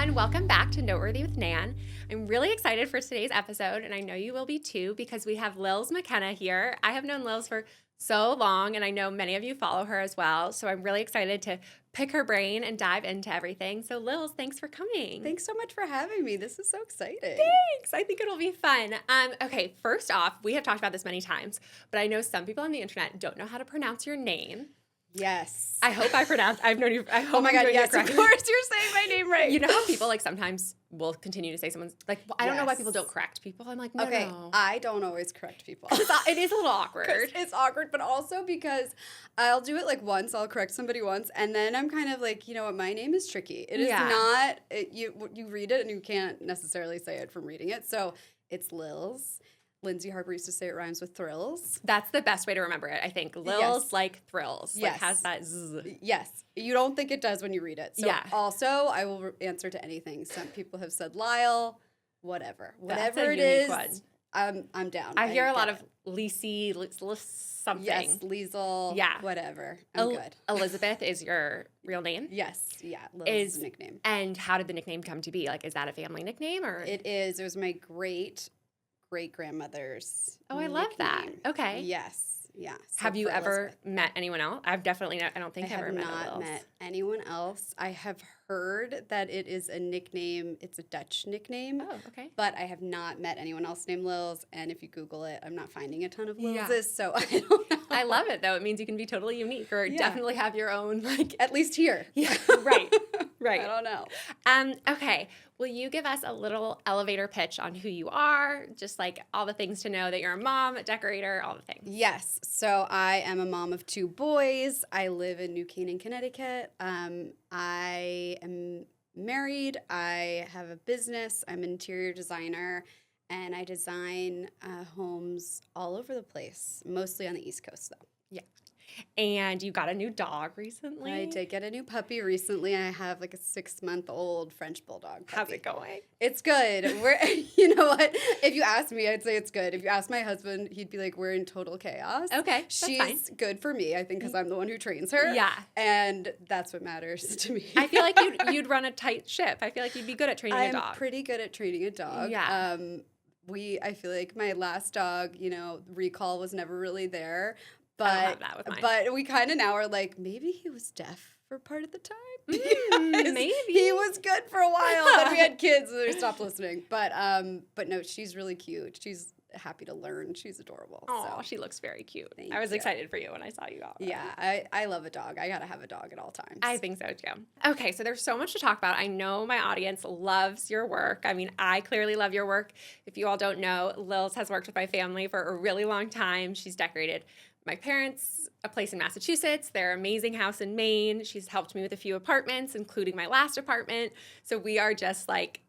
everyone. Welcome back to Noteworthy with Nan. I'm really excited for today's episode, and I know you will be too because we have Lilse McKenna here. I have known Lilse for so long, and I know many of you follow her as well, so I'm really excited to pick her brain and dive into everything. So Lilse, thanks for coming. Thanks so much for having me. This is so exciting. Thanks. I think it'll be fun. Okay, first off, we have talked about this many times, but I know some people on the internet don't know how to pronounce your name. Yes. I hope I've known you. I hope Oh my I'm God, doing yes, it correctly. of course you're saying my name right. You know how people like sometimes will continue to say someone's like, I don't know why Yes. people don't correct people. I'm like, no, Okay, no. I don't always correct people. It is a little awkward. It's awkward, but also because I'll do it like once, I'll correct somebody once, and then I'm kind of like, you know what, my name is tricky. It is not, you read it and you can't necessarily say it from reading it. So it's Lilse. Lindsay Harper used to say it rhymes with thrills. That's the best way to remember it, I think. Lilse Yes. like thrills. Yes. Like has that zzz. Yes. You don't think it does when you read it. So Yeah. also, I will answer to anything. Some people have said Lyle, whatever. That's Whatever a it unique is, one. I'm down. I hear a lot get of Lisi, something. Yes, Liesel, Yeah. whatever. I'm good. Elizabeth is your real name? Yes, yeah, Lil's nickname. And how did the nickname come to be? Like, is that a family nickname or? It is. It was my great-grandmother's Oh, I love that. nickname. Okay. Yes, yeah. So Have you for ever Elizabeth. met anyone else? I've definitely not. I don't think I I've ever have met not Lilse. met anyone else. I have heard that it is a nickname. It's a Dutch nickname. Oh, okay. But I have not met anyone else named Lilse, and if you Google it, I'm not finding a ton of Yeah. Lilses, so I don't know. I love it though. It means you can be totally unique or Yeah. definitely have your own like. At least here. Yeah. Right. Right. I don't know. Okay. Will you give us a little elevator pitch on who you are? Just like all the things to know that you're a mom, a decorator, all the things. Yes. So I am a mom of 2 boys. I live in New Canaan, Connecticut. I am married. I have a business. I'm an interior designer, and I design homes all over the place, mostly on the East Coast, though. Yeah. And you got a new dog recently. I did get a new puppy recently. I have like a 6-month-old French bulldog puppy. How's it going? It's good. You know what? If you ask me, I'd say it's good. If you ask my husband, he'd be like, we're in total chaos. Okay, that's She's fine. good for me, I think, because I'm the one who trains her. Yeah. And that's what matters to me. I feel like you'd run a tight ship. I feel like you'd be good at training a dog. I'm pretty good at training a dog. Yeah. I feel like my last dog, recall was never really there. I don't have that with mine. But we kind of now are like, maybe he was deaf for part of the time. Maybe. He was good for a while. Then we had kids and they stopped listening. But no, she's really cute. She's happy to learn. She's adorable. Oh, so. she looks very cute. Thank I was you. excited for you when I saw you got one. Yeah, I love a dog. I gotta have a dog at all times. I think so too. Okay, so there's so much to talk about. I know my audience loves your work. I mean, I clearly love your work. If you all don't know, Lilse has worked with my family for a really long time. She's decorated my parents a place in Massachusetts, their amazing house in Maine. She's helped me with a few apartments, including my last apartment. So we are just like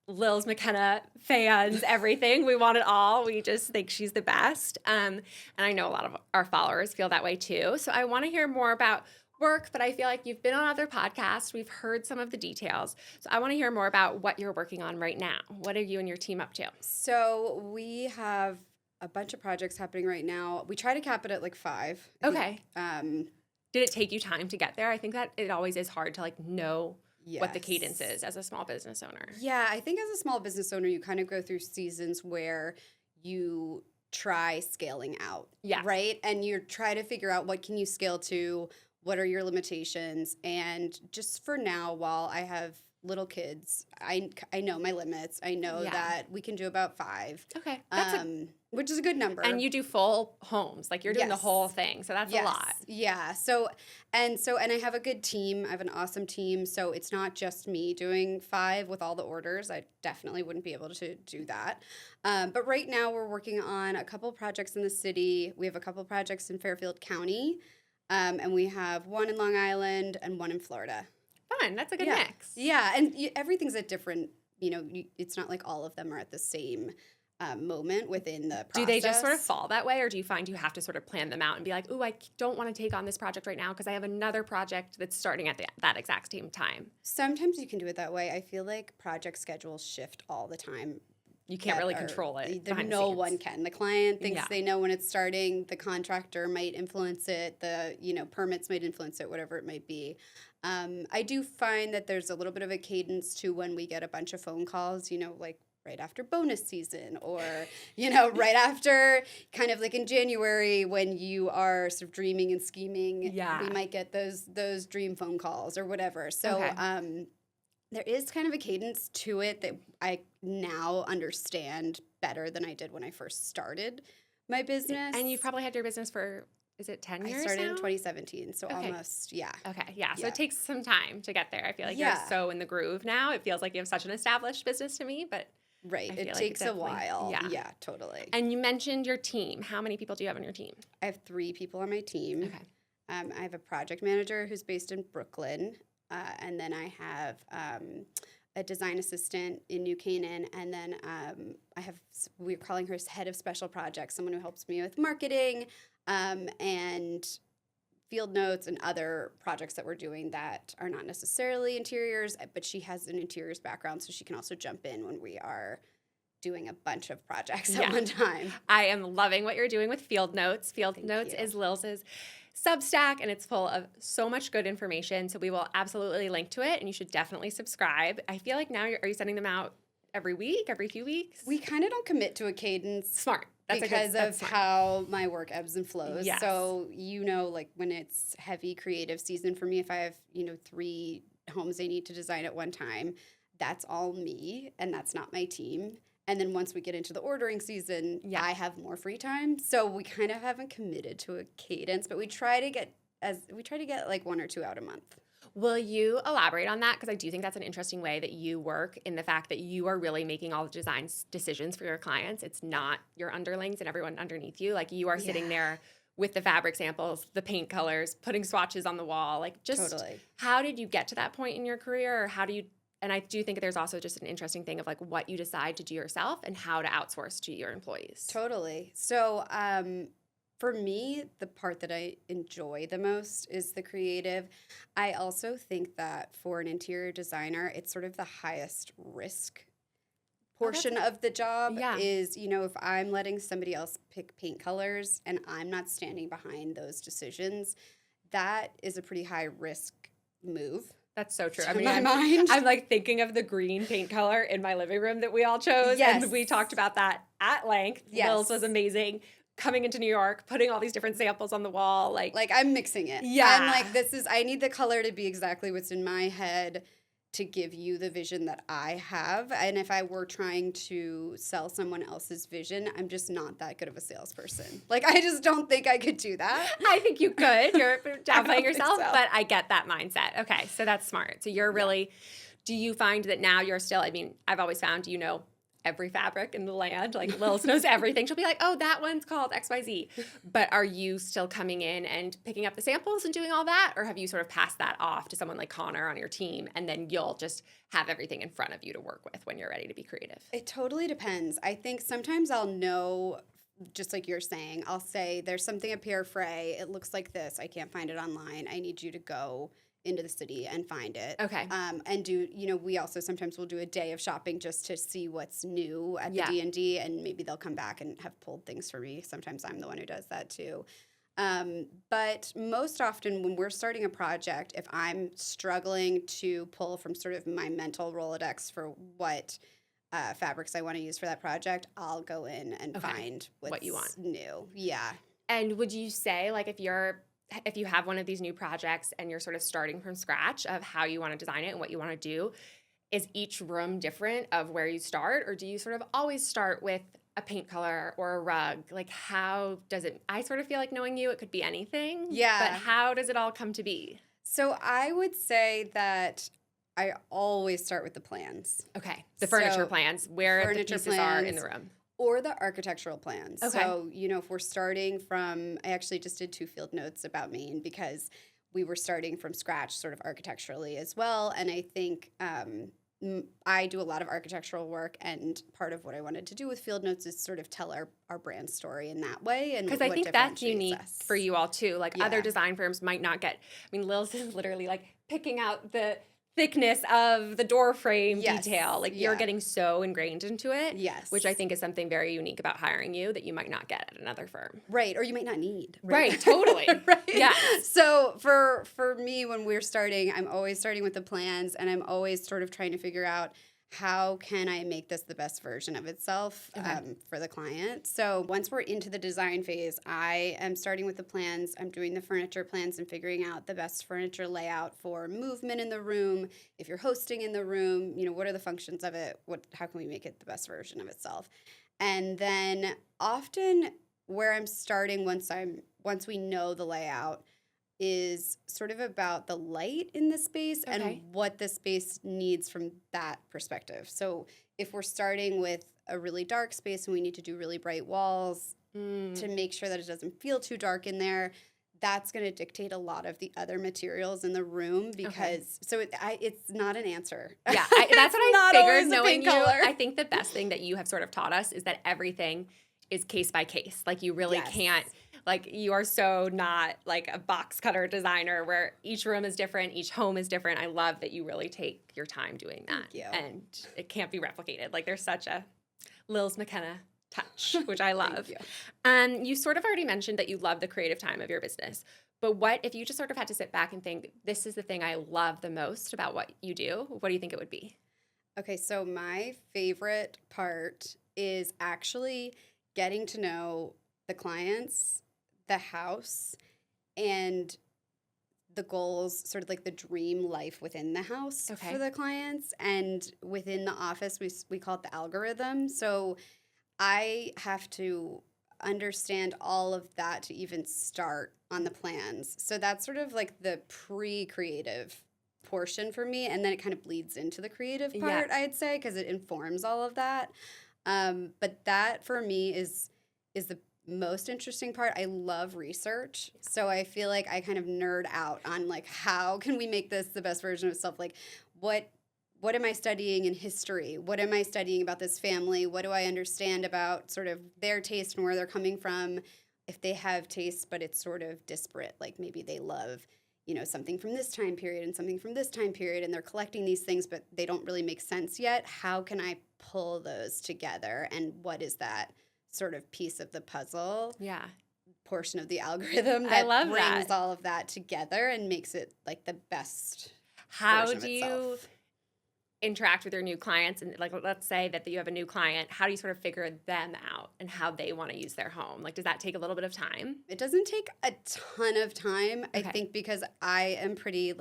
Lilse McKenna fans, everything. We want it all. We just think she's the best. And I know a lot of our followers feel that way too. So I want to hear more about work, but I feel like you've been on other podcasts. We've heard some of the details. So I want to hear more about what you're working on right now. What are you and your team up to? So we have a bunch of projects happening right now. We try to cap it at like 5. Okay. Did it take you time to get there? I think that it always is hard to like know what the cadence is as a small business owner. Yeah, I think as a small business owner, you kind of go through seasons where you try scaling out. Yeah. Right? And you try to figure out what can you scale to, what are your limitations. And just for now, while I have little kids, I know my limits. I know that we can do about 5. Okay. Which is a good number. And you do full homes. Like you're doing the whole thing. So that's a lot. Yeah. So and I have a good team. I have an awesome team. So it's not just me doing 5 with all the orders. I definitely wouldn't be able to do that. But right now we're working on a couple projects in the city. We have a couple projects in Fairfield County. And we have one in Long Island and one in Florida. Fun. That's a good mix. Yeah. And everything's at different, it's not like all of them are at the same moment within the process. Do they just sort of fall that way, or do you find you have to sort of plan them out and be like, ooh, I don't want to take on this project right now because I have another project that's starting at that exact same time? Sometimes you can do it that way. I feel like project schedules shift all the time You can't really control it behind the no scenes. one can. The client thinks Yeah. they know when it's starting. The contractor might influence it. The permits might influence it, whatever it might be. I do find that there's a little bit of a cadence to when we get a bunch of phone calls, like right after bonus season or, right after kind of like in January when you are sort of dreaming and scheming. Yeah. We might get those dream phone calls or whatever. So Okay. there is kind of a cadence to it that I now understand better than I did when I first started my business. And you've probably had your business for, is it 10 years I started now? in 2017, so Okay. almost, yeah. Okay, yeah. So Yeah. it takes some time to get there. I feel like Yeah. you're so in the groove now. It feels like you have such an established business to me, but Right. I It feel like takes a definitely- while. Yeah. Yeah, totally. And you mentioned your team. How many people do you have on your team? I have 3 people on my team. Okay. I have a project manager who's based in Brooklyn, and then I have a design assistant in New Canaan, and then we're calling her head of special projects, someone who helps me with marketing and field notes and other projects that we're doing that are not necessarily interiors, but she has an interiors background, so she can also jump in when we are doing a bunch of projects at one time. I am loving what you're doing with Field Notes. Field Thank Notes you. is Lilse's Substack, and it's full of so much good information. So we will absolutely link to it, and you should definitely subscribe. I feel like now are you sending them out every week, every few weeks? We kind of don't commit to a cadence. Smart. Because of smart. how my work ebbs and flows. Yes. So, like when it's heavy creative season for me, if I have, 3 homes I need to design at one time, that's all me and that's not my team. And then once we get into the ordering season, I have more free time. So we kind of haven't committed to a cadence, but we try to get like 1 or 2 out a month. Will you elaborate on that? Because I do think that's an interesting way that you work in the fact that you are really making all the design decisions for your clients. It's not your underlings and everyone underneath you. Like you are sitting there with the fabric samples, the paint colors, putting swatches on the wall. Like just Totally. How did you get to that point in your career? Or how do you, and I do think there's also just an interesting thing of like what you decide to do yourself and how to outsource to your employees. Totally. So, for me, the part that I enjoy the most is the creative. I also think that for an interior designer, it's sort of the highest risk portion of the job is, if I'm letting somebody else pick paint colors and I'm not standing behind those decisions, that is a pretty high risk move. That's so true. To my mind. I'm like thinking of the green paint color in my living room that we all chose. Yes. And we talked about that at length. Yes. Lil's was amazing. Coming into New York, putting all these different samples on the wall. Like I'm mixing it. Yeah. I'm like, I need the color to be exactly what's in my head to give you the vision that I have. And if I were trying to sell someone else's vision, I'm just not that good of a salesperson. Like, I just don't think I could do that. I think you could. You're downplaying yourself, so. but I get that mindset. Okay, so that's smart. So you're really, do you find that now you're still, I've always found, every fabric in the land. Like Lil's knows everything. She'll be like, oh, that one's called XYZ. But are you still coming in and picking up the samples and doing all that? Or have you sort of passed that off to someone like Connor on your team and then you'll just have everything in front of you to work with when you're ready to be creative? It totally depends. I think sometimes I'll know, just like you're saying, I'll say, there's something up here, Frey. It looks like this. I can't find it online. I need you to go into the city and find it. Okay. And do, we also sometimes will do a day of shopping just to see what's new at the D&D, and maybe they'll come back and have pulled things for me. Sometimes I'm the one who does that too. But most often when we're starting a project, if I'm struggling to pull from sort of my mental Rolodex for what fabrics I want to use for that project, I'll go in and find what you want new. Yeah. And would you say, like, if you have one of these new projects and you're sort of starting from scratch of how you want to design it and what you want to do, is each room different of where you start? Or do you sort of always start with a paint color or a rug? Like, how does it, I sort of feel like knowing you, it could be anything. Yeah. But how does it all come to be? So I would say that I always start with the plans. Okay. The furniture plans, where the pieces are in the room. Or the architectural plans. Okay. So, if we're starting from, I actually just did 2 field notes about Maine because we were starting from scratch sort of architecturally as well. And I think I do a lot of architectural work, and part of what I wanted to do with field notes is sort of tell our brand story in that way. And because I think that's unique for you all too. Like other design firms might not get, Lil's is literally like picking out the thickness of the door frame Yes. detail. Like you're getting so ingrained into it. Yes. Which I think is something very unique about hiring you that you might not get at another firm. Right. Or you might not need. Right. Totally. Right. Yes. So for me, when we're starting, I'm always starting with the plans, and I'm always sort of trying to figure out how can I make this the best version of itself for the client. So once we're into the design phase, I am starting with the plans. I'm doing the furniture plans and figuring out the best furniture layout for movement in the room. If you're hosting in the room, what are the functions of it? How can we make it the best version of itself? And then often where I'm starting once we know the layout is sort of about the light in the space and what the space needs from that perspective. So if we're starting with a really dark space and we need to do really bright walls to make sure that it doesn't feel too dark in there, that's going to dictate a lot of the other materials in the room because it's not an answer. Yeah, that's what I figured knowing you. Color. I think the best thing that you have sort of taught us is that everything is case by case. Like you really can't, like you are so not like a box cutter designer where each room is different, each home is different. I love that you really take your time doing that. Thank you. And it can't be replicated. Like there's such a Lilse McKenna touch, which I love. You sort of already mentioned that you love the creative time of your business. But what if you just sort of had to sit back and think, this is the thing I love the most about what you do? What do you think it would be? Okay, so my favorite part is actually getting to know the clients, the house, and the goals, sort of like the dream life within the house for the clients. And within the office, we call it the algorithm. So I have to understand all of that to even start on the plans. So that's sort of like the pre-creative portion for me. And then it kind of bleeds into the creative part, I'd say, because it informs all of that. But that for me is the most interesting part. I love research. So I feel like I kind of nerd out on like how can we make this the best version of itself? Like what am I studying in history? What am I studying about this family? What do I understand about sort of their taste and where they're coming from? If they have taste, but it's sort of disparate, like maybe they love, something from this time period and something from this time period, and they're collecting these things, but they don't really make sense yet. How can I pull those together? And what is that sort of piece of the puzzle? Yeah. Portion of the algorithm I that love brings that. all of that together and makes it like the best How version of do you itself. interact with your new clients? And like, let's say that you have a new client. How do you sort of figure them out and how they want to use their home? Like, does that take a little bit of time? It doesn't take a ton of time, I think, because I am pretty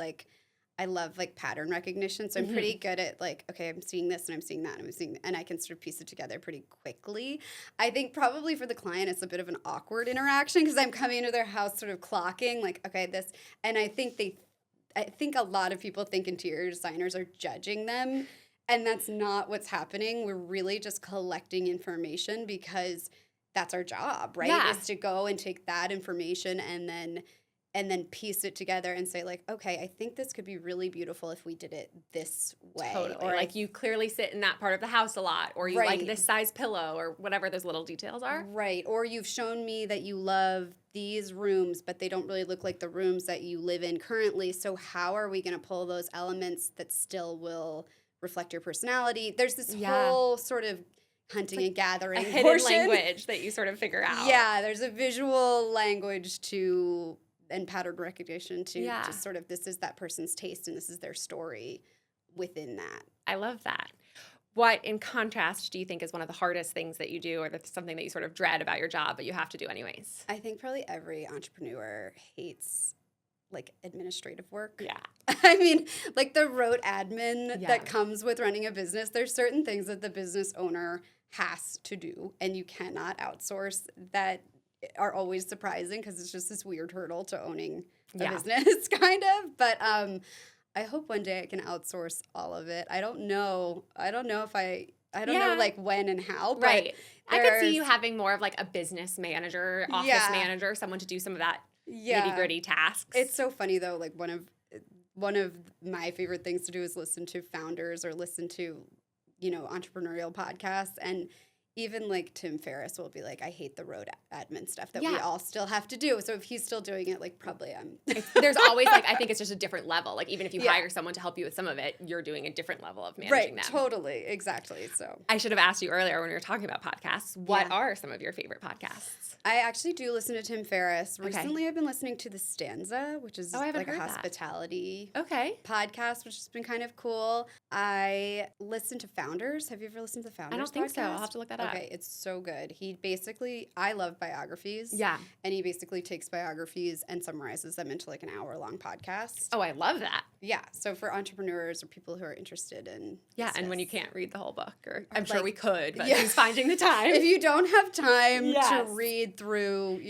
I love like pattern recognition. So I'm pretty good at like, okay, I'm seeing this and I'm seeing that and I can sort of piece it together pretty quickly. I think probably for the client, it's a bit of an awkward interaction because I'm coming into their house sort of clocking like, okay, this, and I think a lot of people think interior designers are judging them, and that's not what's happening. We're really just collecting information because that's our job, right? Yeah. Is to go and take that information and then piece it together and say like, okay, I think this could be really beautiful if we did it this way. Totally. Or like you clearly sit in that part of the house a lot, or you like Right. this size pillow, or whatever those little details are. Right. Or you've shown me that you love these rooms, but they don't really look like the rooms that you live in currently. So how are we going to pull those elements that still will reflect your personality? There's this whole sort of hunting and gathering A hidden portion. language that you sort of figure out. Yeah, there's a visual language and pattern recognition to sort of, this is that person's taste and this is their story within that. I love that. What, in contrast, do you think is one of the hardest things that you do, or that's something that you sort of dread about your job, but you have to do anyways? I think probably every entrepreneur hates like administrative work. Yeah. I mean, like the rote admin that comes with running a business, there's certain things that the business owner has to do and you cannot outsource that are always surprising because it's just this weird hurdle to owning a business kind of. But I hope one day I can outsource all of it. I don't know if I don't know like when and how. But right. I could see you having more of like a business manager, office manager, someone to do some of that nitty gritty tasks. It's so funny though. Like one of my favorite things to do is listen to founders or listen to, entrepreneurial podcasts. And even like Tim Ferriss will be like, I hate the road admin stuff that we Yeah. all still have to do. So if he's still doing it, like probably I'm. There's always like, I think it's just a different level. Like even if you Yeah. hire someone to help you with some of it, you're doing a different level of managing Right, them. totally, exactly. So I should have asked you earlier when we were talking about podcasts, what Yeah. are some of your favorite podcasts? I actually do listen to Tim Ferriss. Okay. Recently, I've been listening to The Stanza, which is Oh, I haven't like a heard that. hospitality Okay. podcast, which has been kind of cool. I listen to Founders. Have you ever listened to the Founders I don't think so. I'll podcast? have to look that up. Okay, it's so good. He basically, I love biographies. Yeah. And he basically takes biographies and summarizes them into like an hour-long podcast. Oh, I love that. Yeah, so for entrepreneurs or people who are interested in Yeah, and when you business. can't read the whole book, or I'm sure Like, we could, but yeah. who's finding the time? If you don't have time Yes. to read through,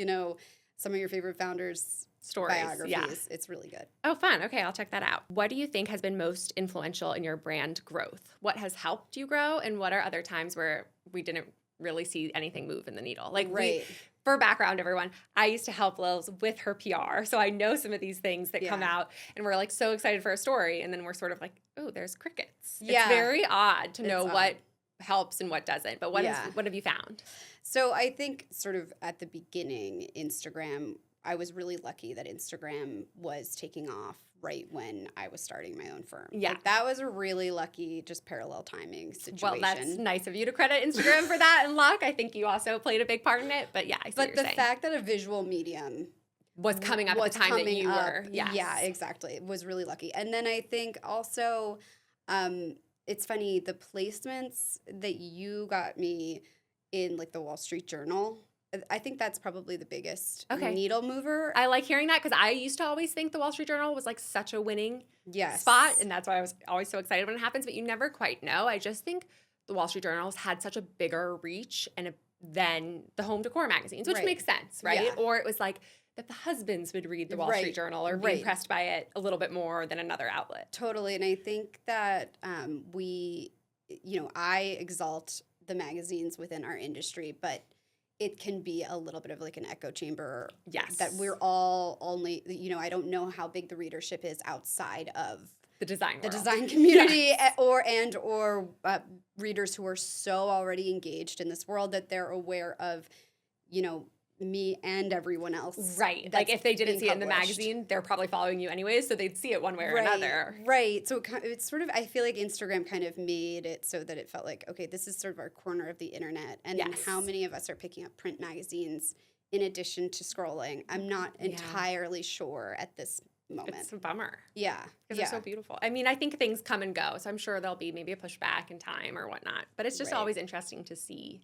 some of your favorite founders' Stories, biographies, yeah. it's really good. Oh, fun. Okay, I'll check that out. What do you think has been most influential in your brand growth? What has helped you grow, and what are other times where we didn't really see anything move in the needle? Like Right. for background, everyone, I used to help Lilse with her PR, so I know some of these things that come Yeah. out, and we're like so excited for a story, and then we're sort of like, oh, there's crickets. Yeah. It's very odd to It's know odd. what helps and what doesn't. But what Yeah. what have you found? So I think sort of at the beginning, Instagram, I was really lucky that Instagram was taking off right when I was starting my own firm. Yeah. Like, that was a really lucky, just parallel timing situation. Well, that's nice of you to credit Instagram for that and luck. I think you also played a big part in it. But yeah, I see what But you're the saying. fact that a visual medium Was coming up at was the time that coming you up, were. Yes. Yeah, exactly. It was really lucky. And then I think also, it's funny, the placements that you got me in like the Wall Street Journal, I think that's probably the biggest Okay. needle mover. I like hearing that because I used to always think the Wall Street Journal was like such a winning Yes. spot. And that's why I was always so excited when it happens. But you never quite know. I just think the Wall Street Journal's had such a bigger reach than the home decor magazines, which Right. makes sense, right? Yeah. Or it was like that the husbands would read the Wall Right. Street Journal or be Right. impressed by it a little bit more than another outlet. Totally. And I think that I exalt the magazines within our industry, but it can be a little bit of like an echo chamber. Yes. That we're all only, I don't know how big the readership is outside of The design the world. design community or readers who are so already engaged in this world that they're aware of, me and everyone else. Right. Like that's if they didn't being see it in the published. magazine, they're probably following you anyways, so they'd see it one way or another. Right. So it's sort of, I feel like Instagram kind of made it so that it felt like, okay, this is sort of our corner of the internet. And then Yes. how many of us are picking up print magazines in addition to scrolling? I'm not Yeah. entirely sure at this moment. It's a bummer Yeah. because Yeah. they're so beautiful. I mean, I think things come and go, so I'm sure there'll be maybe a pushback in time or whatnot. But it's just Right. always interesting to see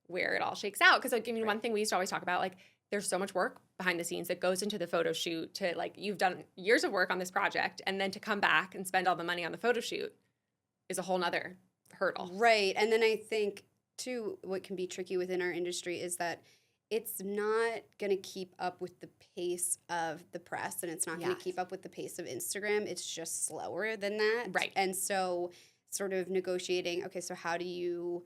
where it all shakes out. Because like, I mean, one thing we used to always talk about, like, there's so much work behind the scenes that goes into the photo shoot to like you've done years of work on this project, and then to come back and spend all the money on the photo shoot is a whole nother hurdle. Right. And then I think, too, what can be tricky within our industry is that it's not going to keep up with the pace of the press, and it's not going Yes. to keep up with the pace of Instagram. It's just slower than that. Right. And so sort of negotiating, okay, so how do you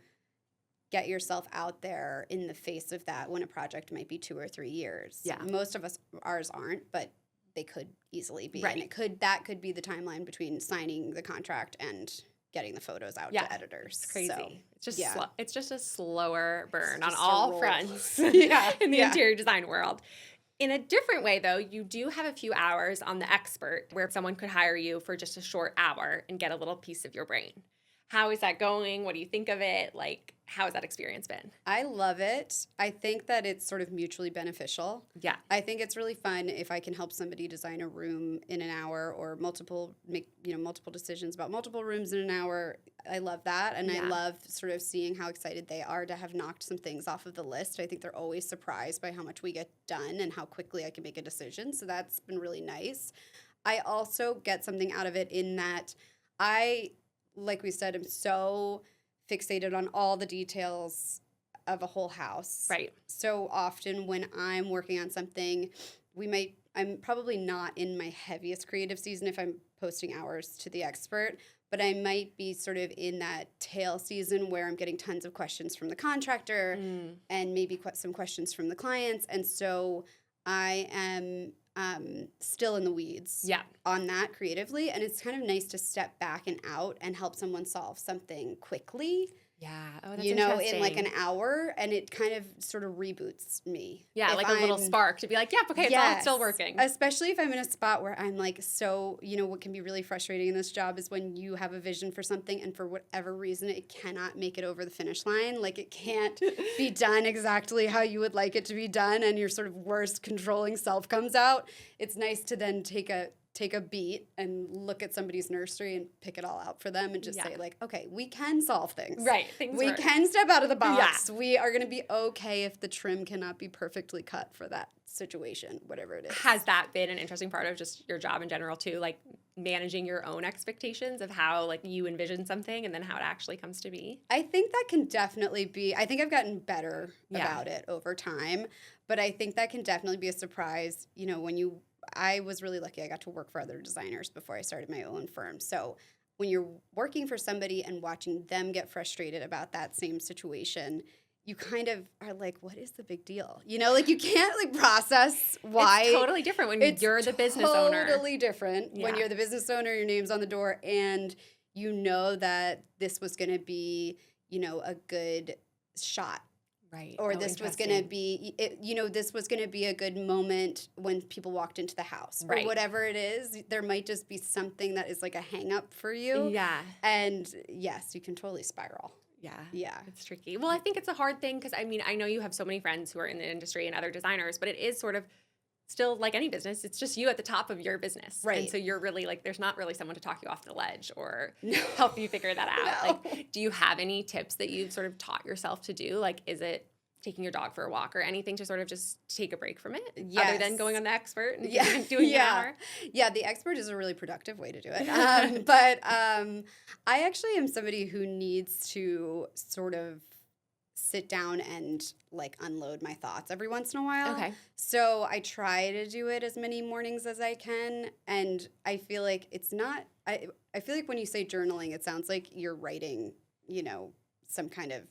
get yourself out there in the face of that when a project might be 2 or 3 years? Yeah. Most of ours aren't, but they could easily be. Right. And that could be the timeline between signing the contract and getting the photos out Yeah. to editors. It's crazy. So, It's just yeah. it's just a slower burn on just a all roll. fronts Yeah, in the yeah. interior design world. In a different way, though, you do have a few hours on The Expert where someone could hire you for just a short hour and get a little piece of your brain. How is that going? What do you think of it? Like, how has that experience been? I love it. I think that it's sort of mutually beneficial. Yeah. I think it's really fun if I can help somebody design a room in an hour or make multiple decisions about multiple rooms in an hour. I love that. And Yeah. I love sort of seeing how excited they are to have knocked some things off of the list. I think they're always surprised by how much we get done and how quickly I can make a decision. So that's been really nice. I also get something out of it in that like we said, I'm so fixated on all the details of a whole house. Right. So often when I'm working on something, I'm probably not in my heaviest creative season if I'm posting hours to The Expert, but I might be sort of in that tail season where I'm getting tons of questions from the contractor and maybe some questions from the clients. And so I am still in the weeds Yeah. on that creatively. And it's kind of nice to step back and out and help someone solve something quickly Yeah. Oh, that's in like an interesting. hour, and it kind of sort of reboots me. Yeah, If like a little I'm spark to be like, yep, okay, it's all still working. Especially if I'm in a spot where I'm like, so, what can be really frustrating in this job is when you have a vision for something and for whatever reason it cannot make it over the finish line. Like it can't be done exactly how you would like it to be done, and your sort of worst controlling self comes out. It's nice to then take a beat and look at somebody's nursery and pick it all out for them and just say like, okay, we can solve things. Right. Things We work. can step out of the box. Yeah. We are going to be okay if the trim cannot be perfectly cut for that situation, whatever it is. Has that been an interesting part of just your job in general too? Like managing your own expectations of how like you envision something and then how it actually comes to be? I think that can definitely be, I think I've gotten better about it over time, but I think that can definitely be a surprise, I was really lucky. I got to work for other designers before I started my own firm. So when you're working for somebody and watching them get frustrated about that same situation, you kind of are like, what is the big deal? Like you can't like process why. It's totally different when you're the business owner. Totally different when you're the business owner, your name's on the door, and you know that this was going to be, a good shot. Right. Or this was going to be, this was going to be a good moment when people walked into the house. Right. Or whatever it is, there might just be something that is like a hang up for you. Yeah. And yes, you can totally spiral. Yeah. Yeah. It's tricky. Well, I think it's a hard thing because, I know you have so many friends who are in the industry and other designers, but it is sort of still like any business. It's just you at the top of your business. Right. And so you're really like, there's not really someone to talk you off the ledge or help you figure that out. No. Like, do you have any tips that you've sort of taught yourself to do? Like, is it taking your dog for a walk or anything to sort of just take a break from it other than going on The Expert and doing an hour? Yeah, The Expert is a really productive way to do it. But I actually am somebody who needs to sort of sit down and like unload my thoughts every once in a while. Okay. So I try to do it as many mornings as I can. And I feel like it's not, I feel like when you say journaling, it sounds like you're writing, some kind of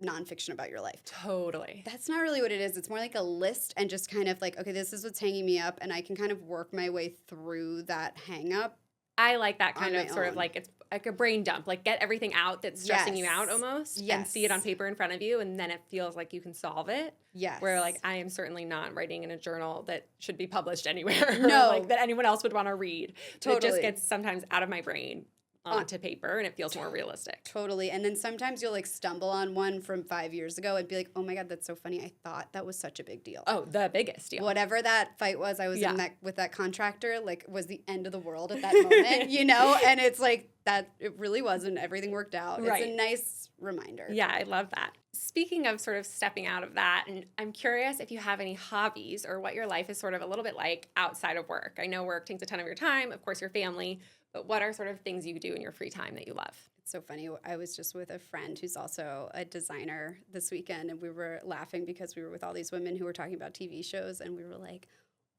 nonfiction about your life. Totally. That's not really what it is. It's more like a list and just kind of like, okay, this is what's hanging me up, and I can kind of work my way through that hang up. I like that kind of sort of like, it's like a brain dump, like get everything out that's stressing you out almost and see it on paper in front of you, and then it feels like you can solve it. Yes. Where like I am certainly not writing in a journal that should be published anywhere. No. Like that anyone else would want to read. Totally. It just gets sometimes out of my brain onto paper and it feels more realistic. Totally. And then sometimes you'll like stumble on one from 5 years ago and be like, oh my God, that's so funny. I thought that was such a big deal. Oh, the biggest deal. Whatever that fight was I was in that with that contractor, like was the end of the world at that moment, And it's like that it really wasn't. Everything worked out. Right. It's a nice reminder. Yeah, I love that. Speaking of sort of stepping out of that, and I'm curious if you have any hobbies or what your life is sort of a little bit like outside of work. I know work takes a ton of your time, of course, your family, but what are sort of things you do in your free time that you love? It's so funny. I was just with a friend who's also a designer this weekend, and we were laughing because we were with all these women who were talking about TV shows, and we were like,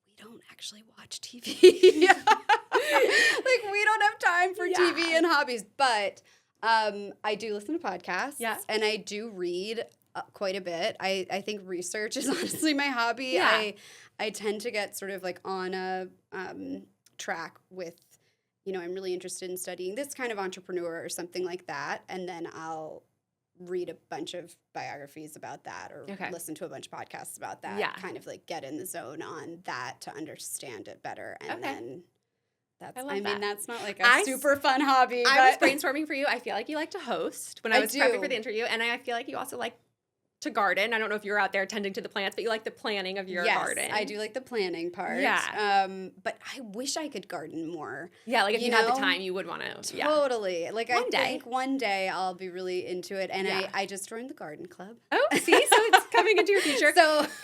we don't actually watch TV. Like, we don't have time for TV and hobbies. But I do listen to podcasts, and I do read quite a bit. I think research is honestly my hobby. Yeah. I tend to get sort of like on a track with, I'm really interested in studying this kind of entrepreneur or something like that. And then I'll read a bunch of biographies about that or listen to a bunch of podcasts about that. Yeah. Kind of like get in the zone on that to understand it better. And then that's not like a super fun hobby. I was brainstorming for you. I feel like you like to host when I was prepping for the interview. And I feel like you also like to garden. I don't know if you're out there tending to the plants, but you like the planning of your garden. I do like the planning part. Yeah. But I wish I could garden more. Yeah, like if you had the time, you would want to. Totally. Like I think one day I'll be really into it. And I just joined the garden club. Oh, see? So it's coming into your future.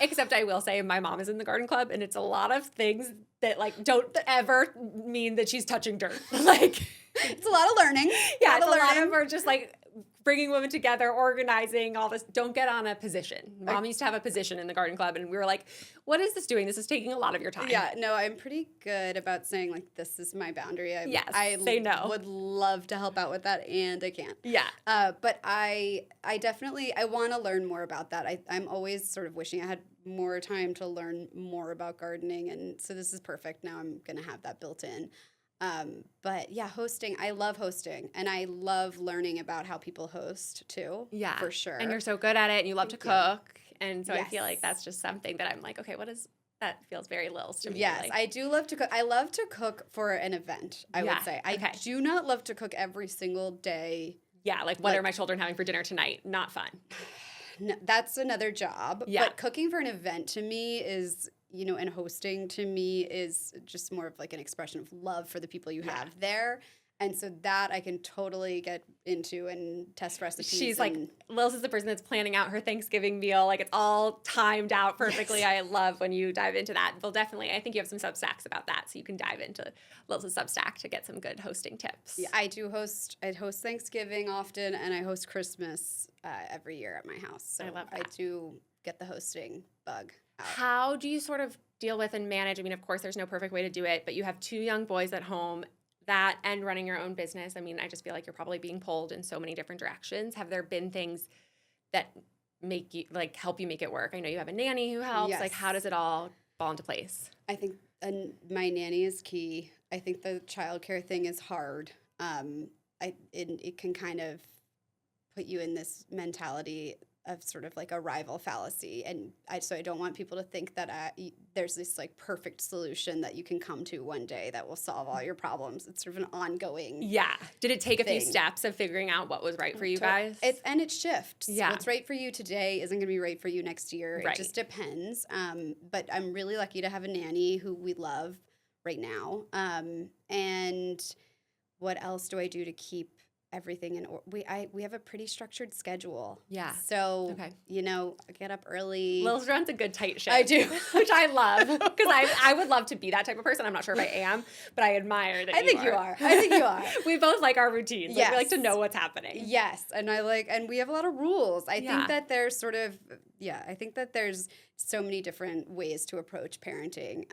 Except I will say my mom is in the garden club, and it's a lot of things that like don't ever mean that she's touching dirt. Like it's a lot of learning. Yeah, it's a lot of her just like bringing women together, organizing all this. Don't get on a position. Mom used to have a position in the garden club, and we were like, what is this doing? This is taking a lot of your time. Yeah, no, I'm pretty good about saying, like, this is my boundary. I say no. Would love to help out with that, and I can't. Yeah. But I definitely, I want to learn more about that. I'm always sort of wishing I had more time to learn more about gardening, and so this is perfect. Now I'm going to have that built in. But yeah, hosting, I love hosting, and I love learning about how people host too. Yeah. For sure. And you're so good at it and you love to Thank you. cook. And so I feel like Yes. that's just something that I'm like, okay, that feels very Lil's to me. Yes, Like, I do love to cook. I love to cook for an event, I Yeah, would say. I okay. do not love to cook every single day. yeah, like what are my children having for dinner tonight? Not fun. No, that's another job. Yeah. But cooking for an event to me is, and hosting to me is just more of like an expression of love for the people you have there. And so that I can totally get into and test recipes. She's like, Lil's is the person that's planning out her Thanksgiving meal. Like it's all timed out perfectly. Yes. I love when you dive into that. Well, definitely, I think you have some Substacks about that. So you can dive into Lil's Substack to get some good hosting tips. Yeah, I host Thanksgiving often, and I host Christmas every year at my house. So I love I that. do get the hosting bug out. How do you sort of deal with and manage? I mean, of course, there's no perfect way to do it, but you have 2 young boys at home. That and running your own business. I mean, I just feel like you're probably being pulled in so many different directions. Have there been things that make you help you make it work? I know you have a nanny who helps. Yes. Like, how does it all fall into place? I think my nanny is key. I think the childcare thing is hard. It can kind of put you in this mentality of sort of like a rival fallacy, and so I don't want people to think that there's this like perfect solution that you can come to one day that will solve all your problems. It's sort of an ongoing. Yeah. Did it take a few thing. steps of figuring out what was right for you guys? It shifts. Yeah. What's right for you today isn't going to be right for you next year. Right. It just depends. But I'm really lucky to have a nanny who we love right now. And what else do I do to keep everything in order? We have a pretty structured schedule. Yeah. So, Okay. I get up early. Lil's runs a good tight ship. I do. Which I love because I would love to be that type of person. I'm not sure if I am, but I admire that I think you are. I think you are. We both like our routines. Like, we like to Yes. know what's happening. Yes, and and we have a lot of rules. I Yeah. think that there's I think that there's so many different ways to approach parenting.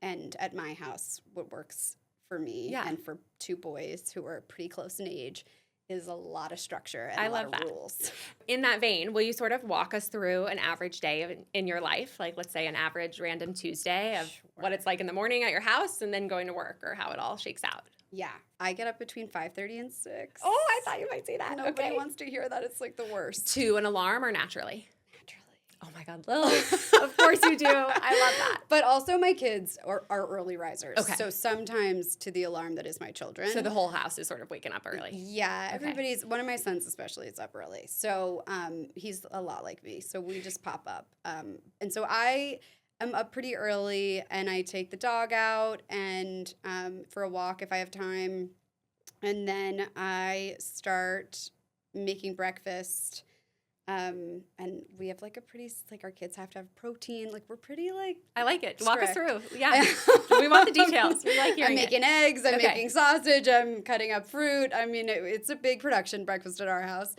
And at my house, what works for me and for 2 boys who are pretty close in age is a lot of structure and I a lot love of that. rules. In that vein, will you sort of walk us through an average day in your life? Like, let's say an average random Tuesday of what it's like in the morning at your house and then going to work, or how it all shakes out. Yeah, I get up between 5:30 and 6. Oh, I thought you might say that. Nobody Okay. wants to hear that. It's like the worst. To an alarm or naturally? Naturally. Oh my God, Lil. Of course you do. I love that. But also my kids are early risers. Okay. So sometimes to the alarm that is my children. So the whole house is sort of waking up early. Yeah, Okay. one of my sons especially is up early. So he's a lot like me. So we just pop up. And so I am up pretty early, and I take the dog out and for a walk if I have time. And then I start making breakfast. And we have like our kids have to have protein. Like we're pretty like I like it. Walk us strict. through. Yeah. We want the details. We like hearing I'm making eggs. I'm Okay. making sausage. I'm cutting up fruit. I mean, it's a big production breakfast at our house.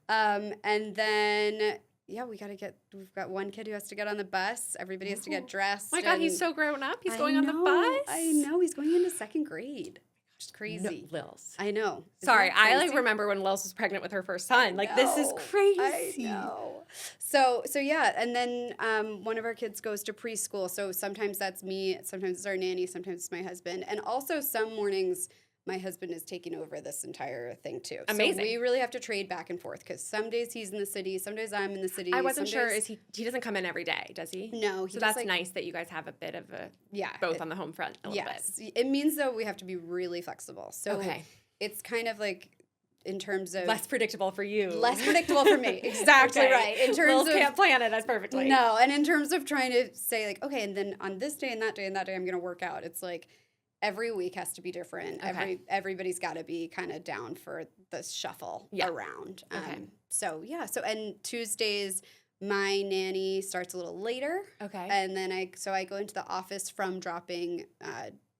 And then, we've got one kid who has to get on the bus. Everybody has to get dressed. Oh my God, he's and so grown up. He's I going on the know, bus. I know. He's going into 2nd grade. Just crazy. No, Lil's. I know. Isn't Sorry, that I crazy? remember when Lil's was pregnant with her first son. Like, this is know. crazy. I know. So yeah, and then one of our kids goes to preschool. So sometimes that's me, sometimes it's our nanny, sometimes it's my husband, and also some mornings my husband is taking over this entire thing too. Amazing. So we really have to trade back and forth because some days he's in the city, some days I'm in the city. I wasn't some sure. days- He doesn't come in every day, does he? No, he So just, that's like- nice that you guys have a bit of a Yeah, both on the home front a little yes, it means though we have to be really flexible. So bit. Okay. it's kind of like in terms of Less predictable for you. less predictable for me. Exactly Okay. right. In terms Lil's of can't plan it as perfectly. No, and in terms of trying to say like, okay, and then on this day and that day and that day I'm going to work out. It's like every week has to be different. Okay. Everybody's got to be kind of down for the shuffle around. Okay. So and Tuesdays my nanny starts a little later. Okay. And then I go into the office from dropping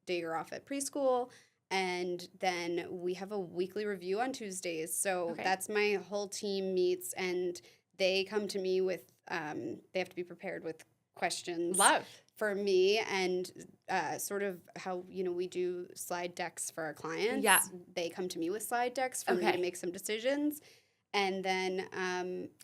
Dager off at preschool. And then we have a weekly review on Tuesdays. So Okay. that's my whole team meets, and they come to me with, they have to be prepared with questions Love. for me, and sort of how, we do slide decks for our clients. Yeah. They come to me with slide decks for me Okay. to make some decisions. And then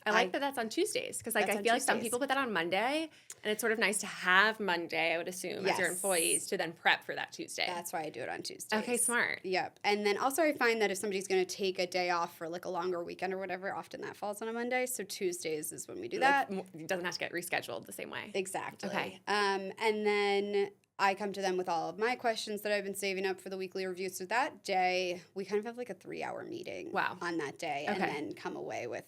I like that that's on Tuesdays because like That's I on feel like some Tuesdays. people put that on Monday, and it's sort of nice to have Monday, I would assume, as your Yes. employees to then prep for that Tuesday. That's why I do it on Tuesdays. Okay, smart. Yep. And then also I find that if somebody's going to take a day off for like a longer weekend or whatever, often that falls on a Monday. So Tuesdays is when we do that. Like, it doesn't have to get rescheduled the same way. Exactly. Okay. And then I come to them with all of my questions that I've been saving up for the weekly review. So that day, we kind of have like a 3-hour meeting Wow. on that day and Okay. then come away with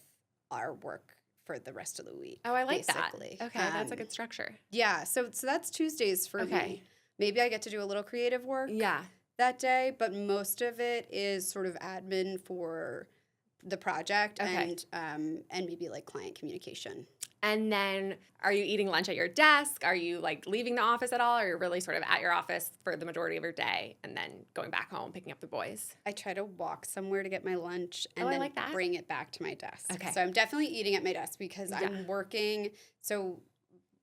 our work for the rest of the week. Oh, I like basically. that. Okay, that's a good structure. Yeah, so that's Tuesdays for Okay. me. Maybe I get to do a little creative work Yeah. that day, but most of it is sort of admin for the project Okay. and maybe like client communication. And then are you eating lunch at your desk? Are you like leaving the office at all? Or you're really sort of at your office for the majority of your day and then going back home, picking up the boys? I try to walk somewhere to get my lunch and Oh, I then like that. bring it back to my desk. Okay. So I'm definitely eating at my desk because Yeah. I'm working. So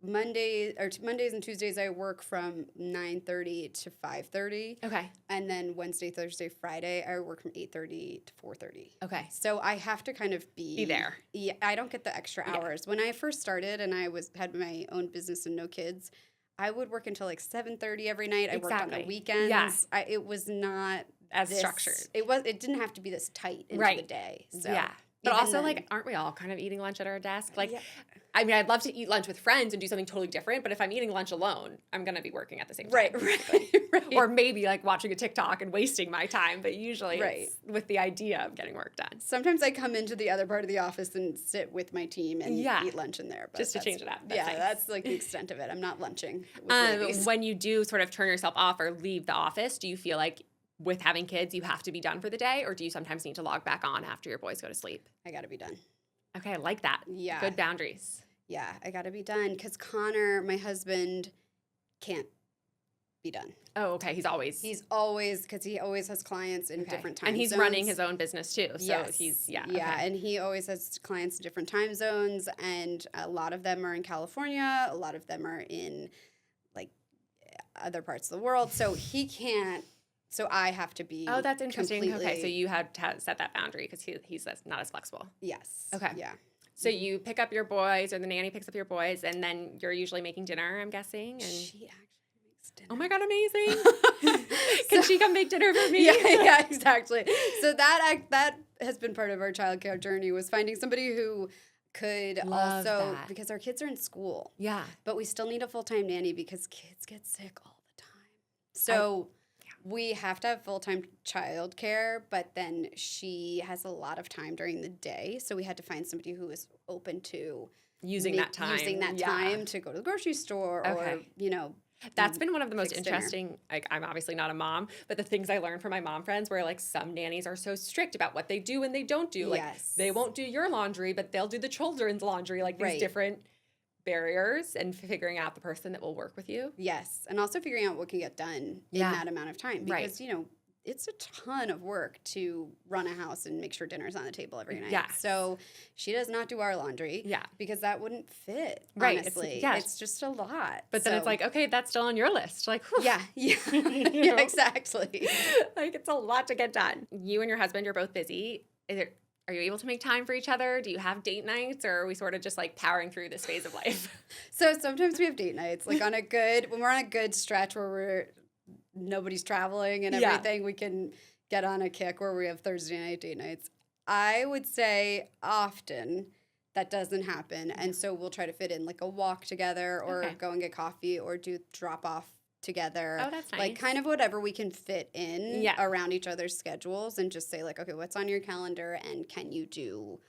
Mondays and Tuesdays I work from 9:30 to 5:30, Okay. and then Wednesday, Thursday, Friday I work from 8:30 to 4:30. Okay. So I have to kind of be there. Yeah, I don't get the extra Yeah. hours. When I first started and I had my own business and no kids, I would work until like 7:30 every night. I worked on the Exactly. weekends. Yeah. It was not As this- structured. It didn't have to be this tight into Right. the day. So Yeah. But even also, then- like, aren't we all kind of eating lunch at our desk? Like, Yeah. I mean, I'd love to eat lunch with friends and do something totally different, but if I'm eating lunch alone, I'm going to be working at the same time. Right, right. Or maybe like watching a TikTok and wasting my time, but usually Right. it's with the idea of getting work done. Sometimes I come into the other part of the office and sit with my team and Yeah. eat lunch in there. But Just to that's- change it up. That's Yeah, nice. that's like the extent of it. I'm not lunching with ladies. When you do sort of turn yourself off or leave the office, do you feel like with having kids, you have to be done for the day, or do you sometimes need to log back on after your boys go to sleep? I got to be done. Okay, I like that. Yeah. Good boundaries. Yeah, I got to be done because Connor, my husband, can't be done. Oh, okay. He's always Because he always has clients in okay. different time and he's zones. running his own business too. So Yes. he's Yeah, okay. and he always has clients in different time zones, and a lot of them are in California, a lot of them are in like other parts of the world. So he can't. So I have to be. Oh, that's interesting. Okay, so completely- you had to set that boundary because he's not as flexible. Yes. Okay. Yeah. So you pick up your boys, or the nanny picks up your boys, and then you're usually making dinner, I'm guessing. And She actually makes dinner. oh my god, amazing! Can she come make dinner for me? Yeah, exactly. So that has been part of our childcare journey, was finding somebody who could Love also, that. because our kids are in school, Yeah. but we still need a full-time nanny because kids get sick all the time. So we have to have full-time childcare, but then she has a lot of time during the day. So we had to find somebody who was open to Using that time. Yeah. time to go to the grocery store or, Okay. That's been one of the most fix dinner. interesting, like I'm obviously not a mom, but the things I learned from my mom friends where like some nannies are so strict about what they do and they don't do. Like Yes. they won't do your laundry, but they'll do the children's laundry, like these Right. different barriers and figuring out the person that will work with you. Yes, and also figuring out what can get done Yeah. in that amount of time Right. because it's a ton of work to run a house and make sure dinner's on the table every night. Yes. So she does not do our laundry. Yeah. Because that wouldn't fit. Right, it's- Honestly, yes. it's just a lot. But then it's So- like, okay, that's still on your list. Like, whew. yeah, You yeah, know? exactly. Like it's a lot to get done. You and your husband are both busy. Are you able to make time for each other? Do you have date nights, or are we sort of just like powering through this phase of life? So sometimes we have date nights, like when we're on a good stretch where nobody's traveling and Yeah. everything, we can get on a kick where we have Thursday night date nights. I would say often that doesn't happen. And so we'll try to fit in like a walk together or Okay. go and get coffee or do drop off together. Oh, that's Like nice. kind of whatever we can fit in Yeah. around each other's schedules and just say like, okay, what's on your calendar and can you do,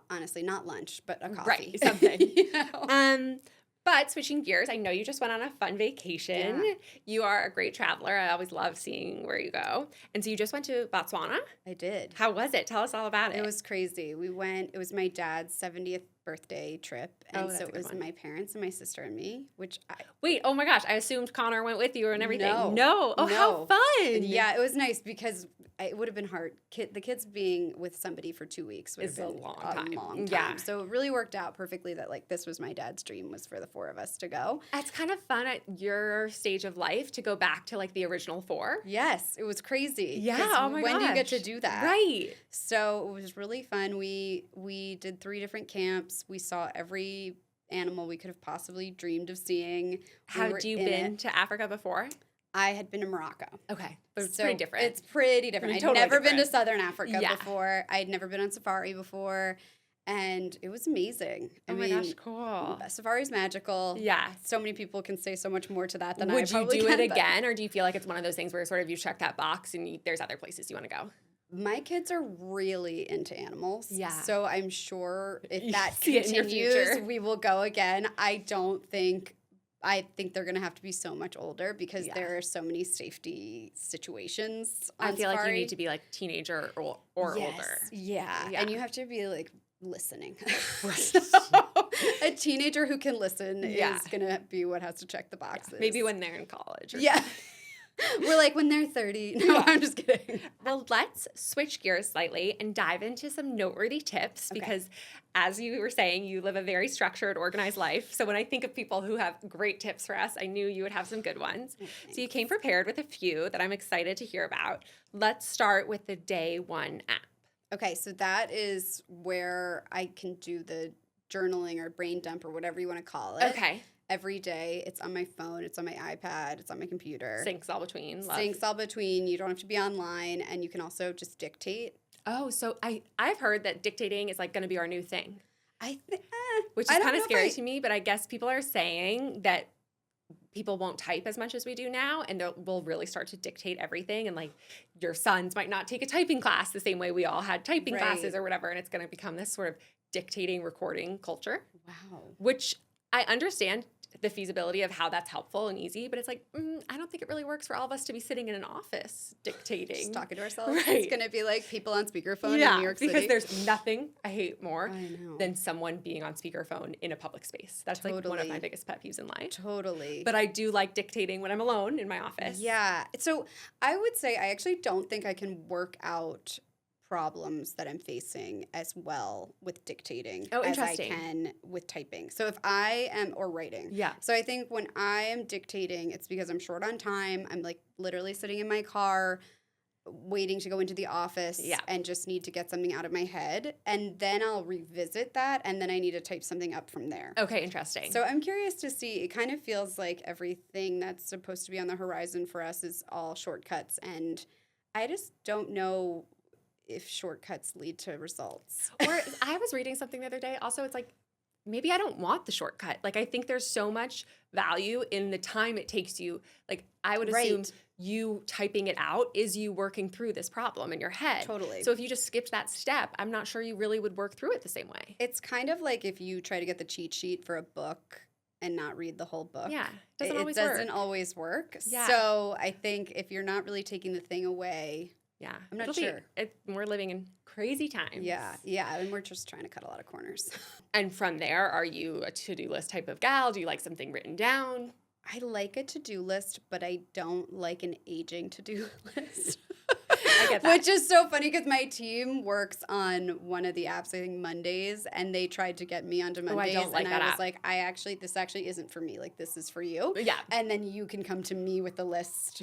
honestly, not lunch, but a coffee. Right, something. You know? But switching gears, I know you just went on a fun vacation. Yeah. You are a great traveler. I always love seeing where you go. And so you just went to Botswana. I did. How was it? Tell us all about it. It was crazy. It was my dad's 70th birthday trip. Oh, And that's so a it good was one. my parents and my sister and me, which Wait, oh my gosh, I assumed Connor went with you and everything. No. No. Oh, how No. fun. Yeah, it was nice because it would have been hard. The kids being with somebody for 2 weeks would have It's a been long a time. long time. Yeah. So it really worked out perfectly that like this was my dad's dream, was for the 4 of us to go. It's kind of fun at your stage of life to go back to like the original 4. Yes, it was crazy. Yeah, 'Cause oh my when do you get to gosh. do that? Right. So it was really fun. We did 3 different camps. We saw every animal we could have possibly dreamed of seeing. Had you been to Africa before? I had been to Morocco. Okay. But it's So pretty different. It's pretty different. I mean, I'd totally never been to different. Southern Africa Yeah. before. I'd never been on safari before. And it was amazing. Oh my gosh, cool. Safari's magical. Yeah. So many people can say so much more to that than I Would you probably do can, it but again, or do you feel like it's one of those things where sort of you check that box and there's other places you want to go? My kids are really into animals. Yeah. So I'm sure if You that see it in your continues, future. we will go again. I think they're going to have to be so much older because Yeah. there are so many safety situations on I feel like you safari. need to be like teenager or Yes, older. Yeah. Yeah. And you have to be like listening. Right. So, a teenager who can listen Yeah. is going to be what has to check the boxes. Maybe when they're in college. Or Yeah. We're like when they're 30. No, Yeah. I'm just kidding. Well, let's switch gears slightly and dive into some noteworthy tips Okay. because, as you were saying, you live a very structured, organized life. So when I think of people who have great tips for us, I knew you would have some good ones. So you came prepared with a few that I'm excited to hear about. Let's start with the Day One app. Okay, so that is where I can do the journaling or brain dump or whatever you want to call it. Okay. Every day. It's on my phone. It's on my iPad. It's on my computer. Syncs all between. Love. Syncs all between. You don't have to be online, and you can also just dictate. Oh, so I've heard that dictating is like going to be our new thing, which I is don't kind know of if scary I- to me. But I guess people are saying that people won't type as much as we do now, and we'll really start to dictate everything. And like your sons might not take a typing class the same way we all had typing classes Right. or whatever, and it's going to become this sort of dictating, recording culture, Wow. which I understand the feasibility of how that's helpful and easy, but it's like, I don't think it really works for all of us to be sitting in an office dictating. Just talking to ourselves. Right. It's going to be like people on speakerphone in New York City. because there's nothing I hate more I know. than someone being on speakerphone in a public space. That's like one of Totally. my biggest pet peeves in life. Totally. But I do like dictating when I'm alone in my office. Yeah. So I would say I actually don't think I can work out problems that I'm facing as well with dictating Oh, as I interesting. can with typing. So if I am, or writing. Yeah. So I think when I am dictating, it's because I'm short on time. I'm like literally sitting in my car waiting to go into the office Yeah. and just need to get something out of my head. And then I'll revisit that and then I need to type something up from there. Okay, interesting. So I'm curious to see, it kind of feels like everything that's supposed to be on the horizon for us is all shortcuts. And I just don't know if shortcuts lead to results. Or I was reading something the other day. Also, it's like, maybe I don't want the shortcut. Like, I think there's so much value in the time it takes you. Like, I would assume Right. you typing it out is you working through this problem in your head. Totally. So if you just skipped that step, I'm not sure you really would work through it the same way. It's kind of like if you try to get the cheat sheet for a book and not read the whole book. Yeah, It always doesn't work. always work. Yeah. So I think if you're not really taking the thing away, Yeah, I'm not It'll be- sure. we're living in crazy times. yeah, and we're just trying to cut a lot of corners. And from there, are you a to-do list type of gal? Do you like something written down? I like a to-do list, but I don't like an aging to-do list. I get that. Which is so funny because my team works on one of the apps, I think Mondays, and they tried to get me onto Oh, I Mondays. don't like and that I was app. like, this actually isn't for me. Like, this is for you. Yeah. And then you can come to me with the list.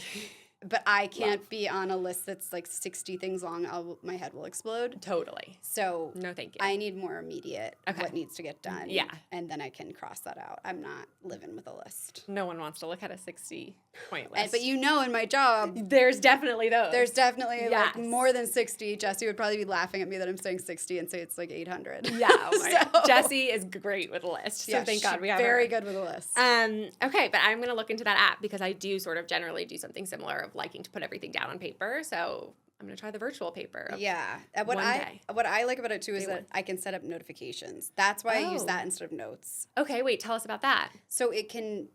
But I can't be on a list that's like 60 things long. My head will explode. Totally. So No, thank you. I need more immediate Okay. what needs to get done. Yeah. And then I can cross that out. I'm not living with a list. No one wants to look at a 60-point list. But you know, in my job, there's definitely those. there's definitely Yes. like more than 60. Jesse would probably be laughing at me that I'm saying 60 and say it's like 800. Yeah. Oh my So- Jessie is great with a list. So Yeah, thank God she's we have very her. good with a list. Okay, but I'm going to look into that app because I do sort of generally do something similar of liking to put everything down on paper. So I'm going to try the virtual paper. of- Yeah. one day. What I like about it too is Day that one. I can set up notifications. That's why I use Oh. that instead of notes. Okay, wait, tell us about that. So it can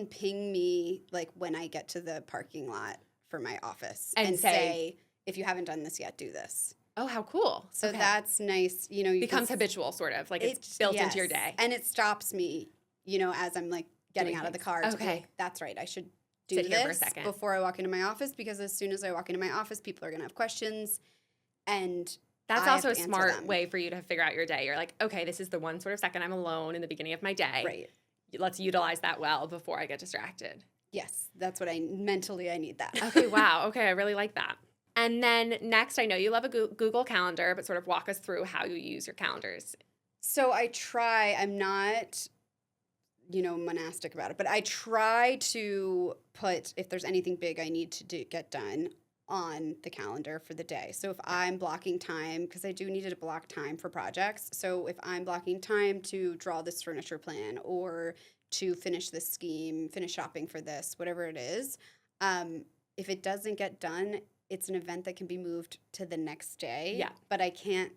ping me like when I get to the parking lot for my office And and say- say, if you haven't done this yet, do this. Oh, how cool. So Okay. that's nice. You know, you Becomes can, habitual, sort of. Like it's built into your yes. day. And it stops me, you know, as I'm like getting Doing out of the things. car to be Okay. like, that's right, I should do Sit here for a this second. before I walk into my office, because as soon as I walk into my office, people are going to have questions, and That's I also have a to answer smart them. way for you to figure out your day. You're like, okay, this is the one sort of second I'm alone in the beginning of my day. Right. Let's utilize that well before I get distracted. Yes, that's what I need that. Okay, wow. Okay, I really like that. And then next, I know you love a Google Calendar, but sort of walk us through how you use your calendars. So I'm not, you know, monastic about it, but I try to put, if there's anything big I need to get done, on the calendar for the day. So if I'm blocking time, because I do need to block time for projects. So if I'm blocking time to draw this furniture plan, or to finish this scheme, finish shopping for this, whatever it is, if it doesn't get done, it's an event that can be moved to the next day. Yeah. But I can't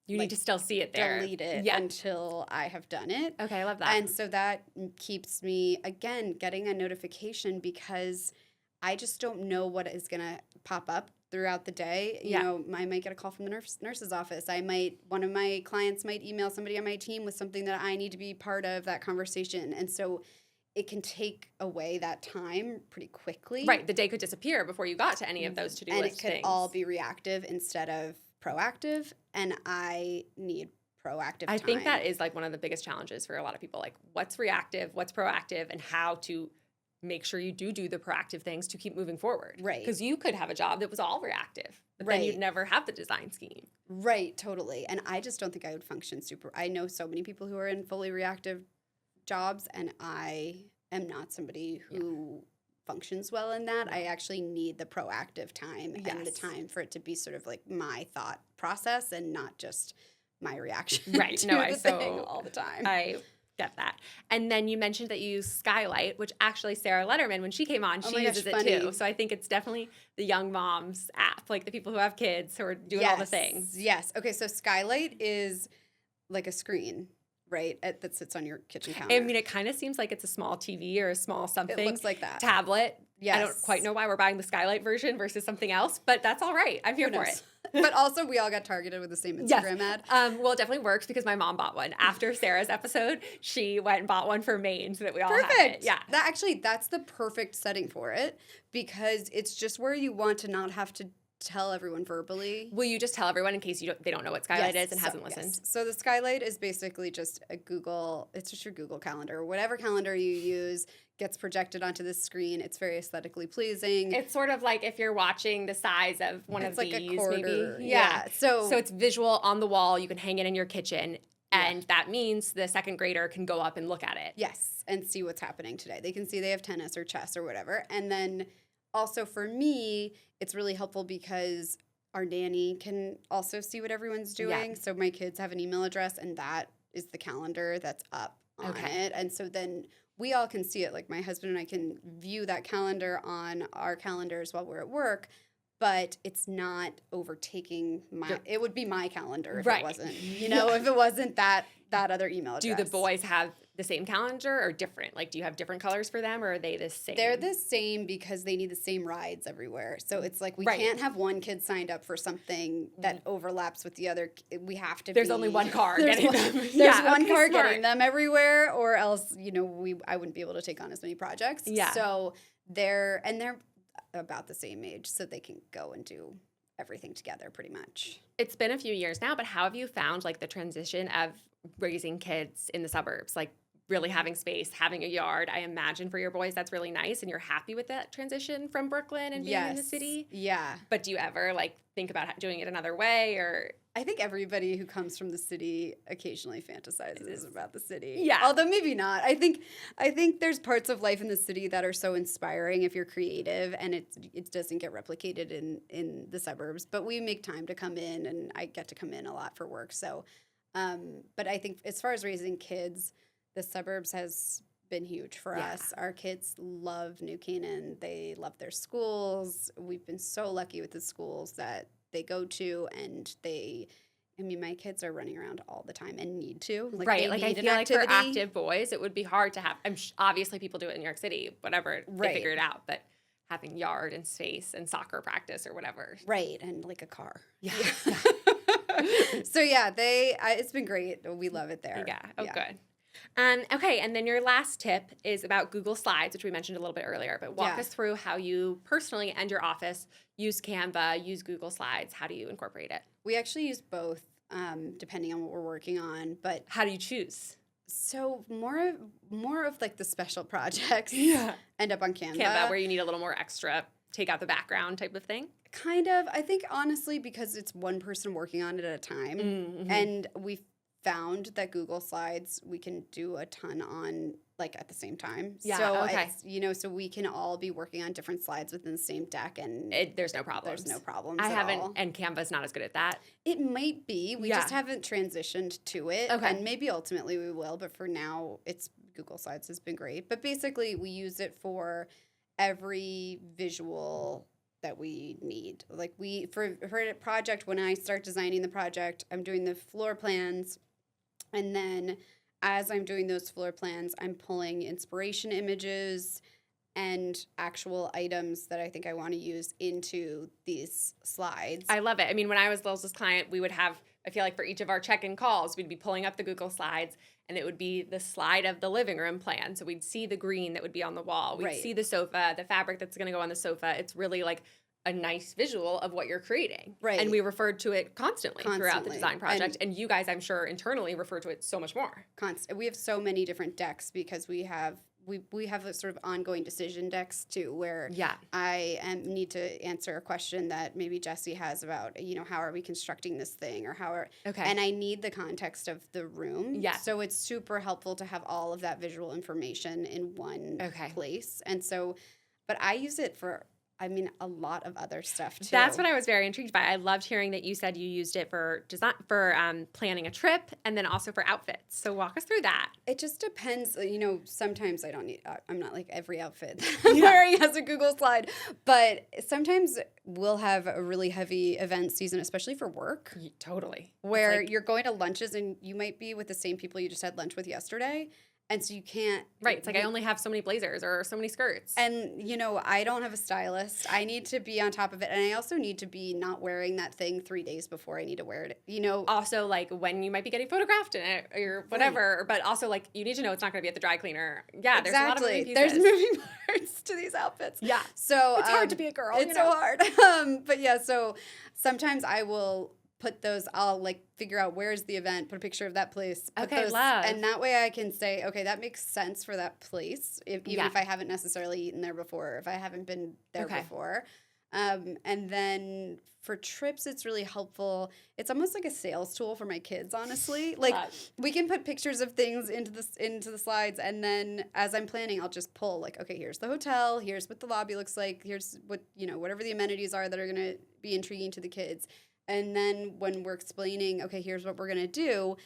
You like, need to still see it there. delete it Yeah. until I have done it. Okay, I love that. And so that keeps me, again, getting a notification, because I just don't know what is going to pop up throughout the day. You Yeah. know, I might get a call from the nurse's office. One of my clients might email somebody on my team with something that I need to be part of that conversation. And so it can take away that time pretty quickly. Right, the day could disappear before you got to any of those to-do And list it could things. all be reactive instead of proactive. And I need proactive time. I think that is like one of the biggest challenges for a lot of people. Like, what's reactive, what's proactive, and how to make sure you do the proactive things to keep moving forward. Right. Because you could have a job that was all reactive, but then Right. you'd never have the design scheme. Right, totally. And I just don't think I would function I know so many people who are in fully reactive jobs, and I am not somebody who functions well in that. I actually need the proactive time and the Yes. time for it to be sort of like my thought process and not just my reaction Right. to No, I the thing all the time. I get that. And then you mentioned that you use Skylight, which actually Sarah Letterman, when she came on, Oh she my gosh, uses it funny. too. So I think it's definitely the young moms app, like the people who have kids who are doing all the things. Yes. Okay, so Skylight is like a screen, right, that sits on your kitchen counter. I mean, it kind of seems like it's a small TV or a small something. It looks like that. Tablet. Yes. I don't quite know why we're buying the Skylight version versus something else, but that's all right. I'm here Who for knows? it. But also, we all got targeted with the same Instagram ad. Well, it definitely works because my mom bought one. After Sarah's episode, she went and bought one for Maine so that we all have it. Perfect. Yeah. That's the perfect setting for it, because it's just where you want to not have to tell everyone verbally. Will you just tell everyone in case they don't know what Skylight is and hasn't listened? Yes. So the Skylight is basically just it's just your Google Calendar. Whatever calendar you use gets projected onto the screen. It's very aesthetically pleasing. It's sort of like if you're watching the size of one of It's like these, a quarter. maybe. Yeah. So it's visual on the wall. You can hang it in your kitchen. Yeah. And that means the second grader can go up and look at it. Yes, and see what's happening today. They can see they have tennis or chess or whatever. And then also for me, it's really helpful because our nanny can also see what everyone's doing. Yeah. So my kids have an email address, and that is the calendar that's up on it. And so then we all can see it. Like my husband and I can view that calendar on our calendars while we're at work. But it's not overtaking it would be my calendar if Right. it wasn't, if it wasn't that other email address. Do the boys have the same calendar or different? Like, do you have different colors for them or are they the same? They're the same because they need the same rides everywhere. So it's like we Right. can't have one kid signed up for something that overlaps with the other. We have to There's only one car there's getting one, them. There's Yeah, one okay, car smart. getting them everywhere, or else, I wouldn't be able to take on as many projects. Yeah. So they're about the same age, so they can go and do everything together pretty much. It's been a few years now, but how have you found like the transition of raising kids in the suburbs? Like really having space, having a yard. I imagine for your boys that's really nice and you're happy with that transition from Brooklyn and being in the city. Yeah. But do you ever like think about doing it another way or I think everybody who comes from the city occasionally fantasizes about the city. Yeah. Although maybe not. I think there's parts of life in the city that are so inspiring if you're creative, and it doesn't get replicated in the suburbs. But we make time to come in, and I get to come in a lot for work. So, but I think as far as raising kids, the suburbs has been huge for us. Our kids love New Canaan. They love their schools. We've been so lucky with the schools that they go to, and my kids are running around all the time and need to. right. They Like I need an feel like for activity. active boys, it would be hard to have. Obviously people do it in New York City, whatever, they Right. figure it out. But having yard and space and soccer practice or whatever. Right, and like a car. Yeah. So yeah, it's been great. We love it there. Yeah. Oh, good. Okay, and then your last tip is about Google Slides, which we mentioned a little bit earlier, but walk us through how you personally and your office use Canva, use Google Slides. How do you incorporate it? We actually use both, depending on what we're working on. But how do you choose? So more of like the special projects end up on Canva, where you need a little more extra, take out the background type of thing? Kind of. I think honestly because it's one person working on it at a time. Mm-hmm. And we found that Google Slides we can do a ton on like at the same time. Yeah, so okay. It's, so we can all be working on different slides within the same deck and there's no problems. There's no problems. I haven't, and Canva's not as good at that. It might be. We just haven't transitioned to it. Okay. And maybe ultimately we will, but for now it's Google Slides has been great. But basically we use it for every visual that we need. Like for a project, when I start designing the project, I'm doing the floor plans. And then as I'm doing those floor plans, I'm pulling inspiration images and actual items that I think I want to use into these slides. I love it. I mean, when I was Lilse's client, we would have, I feel like for each of our check-in calls, we'd be pulling up the Google Slides, and it would be the slide of the living room plan. So we'd see the green that would be on the wall. We'd see the sofa, the fabric that's going to go on the sofa. It's really like a nice visual of what you're creating. Right. And we referred to it constantly throughout the design project. And you guys, I'm sure, internally refer to it so much more. We have so many different decks because we have a sort of ongoing decision decks too, where I need to answer a question that maybe Jessie has about, how are we constructing this thing or and I need the context of the room. Yeah. So it's super helpful to have all of that visual information in one place. And so, but I use it for a lot of other stuff too. That's what I was very intrigued by. I loved hearing that you said you used it for design, for planning a trip, and then also for outfits. So walk us through that. It just depends. Sometimes I don't need. I'm not like every outfit I'm wearing has a Google slide, but sometimes we'll have a really heavy event season, especially for work. Totally. Where you're going to lunches and you might be with the same people you just had lunch with yesterday. And so you can't. Right. It's like I only have so many blazers or so many skirts. And, I don't have a stylist. I need to be on top of it. And I also need to be not wearing that thing 3 days before I need to wear it. Also, like when you might be getting photographed in it or whatever. Right. But also, like, you need to know it's not going to be at the dry cleaner. Yeah, exactly. There's a lot of moving pieces. There's moving parts to these outfits. Yeah. So it's hard to be a girl. It's so hard. But yeah, so sometimes I will put those, I'll like figure out where's the event, put a picture of that place. Love. And that way I can say, okay, that makes sense for that place, even if I haven't necessarily eaten there before, if I haven't been there before. And then for trips, it's really helpful. It's almost like a sales tool for my kids, honestly. Like we can put pictures of things into the slides, and then as I'm planning, I'll just pull like, okay, here's the hotel, here's what the lobby looks like, here's what, whatever the amenities are that are going to be intriguing to the kids. And then when we're explaining, okay, here's what we're going to do,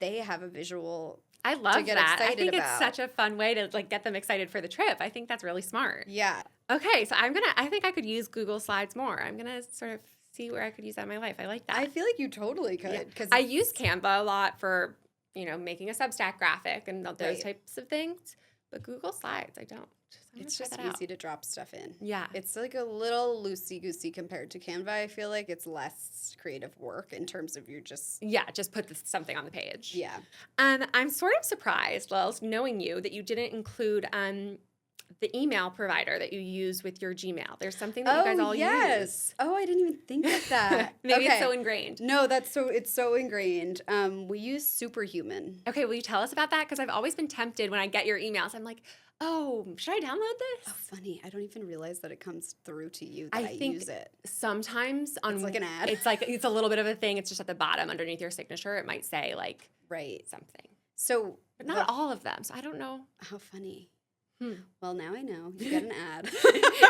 they have a visual I love to get that. excited I think about. It's such a fun way to like get them excited for the trip. I think that's really smart. Yeah. Okay, so I think I could use Google Slides more. I'm going to sort of see where I could use that in my life. I like that. I feel like you totally could. Because I use Canva a lot for, making a Substack graphic and those types of things. But Google Slides, I don't. It's just easy to drop stuff in. Yeah. It's like a little loosey-goosey compared to Canva. I feel like it's less creative work in terms of just put something on the page. Yeah. I'm sort of surprised, Lils, knowing you, that you didn't include the email provider that you use with your Gmail. There's something that you guys all use. Oh, I didn't even think of that. Maybe it's so ingrained. No, it's so ingrained. We use Superhuman. Okay, will you tell us about that? Because I've always been tempted when I get your emails. I'm like, oh, should I download this? Oh, funny. I don't even realize that it comes through to you that I use it. Sometimes it's like an ad. It's a little bit of a thing. It's just at the bottom underneath your signature. It might say like something. So, but not all of them. So I don't know. How funny. Well, now I know. You get an ad.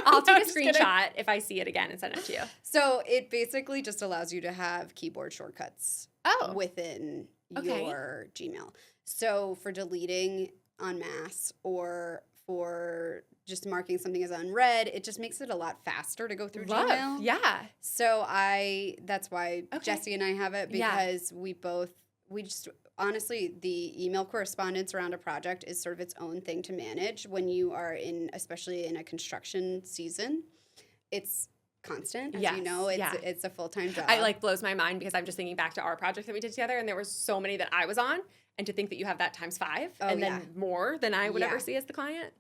I'll take a screenshot if I see it again and send it to you. So it basically just allows you to have keyboard shortcuts within your Gmail. So for deleting en masse or for just marking something as unread, it just makes it a lot faster to go through Gmail. Yeah. So that's why Jessie and I have it, because honestly, the email correspondence around a project is sort of its own thing to manage when you are especially in a construction season. It's constant. As Yes, you know, yeah. it's a full-time job. I like blows my mind because I'm just thinking back to our project that we did together, and there were so many that I was on, and to think that you have that times 5 and then more than I would ever see as the client.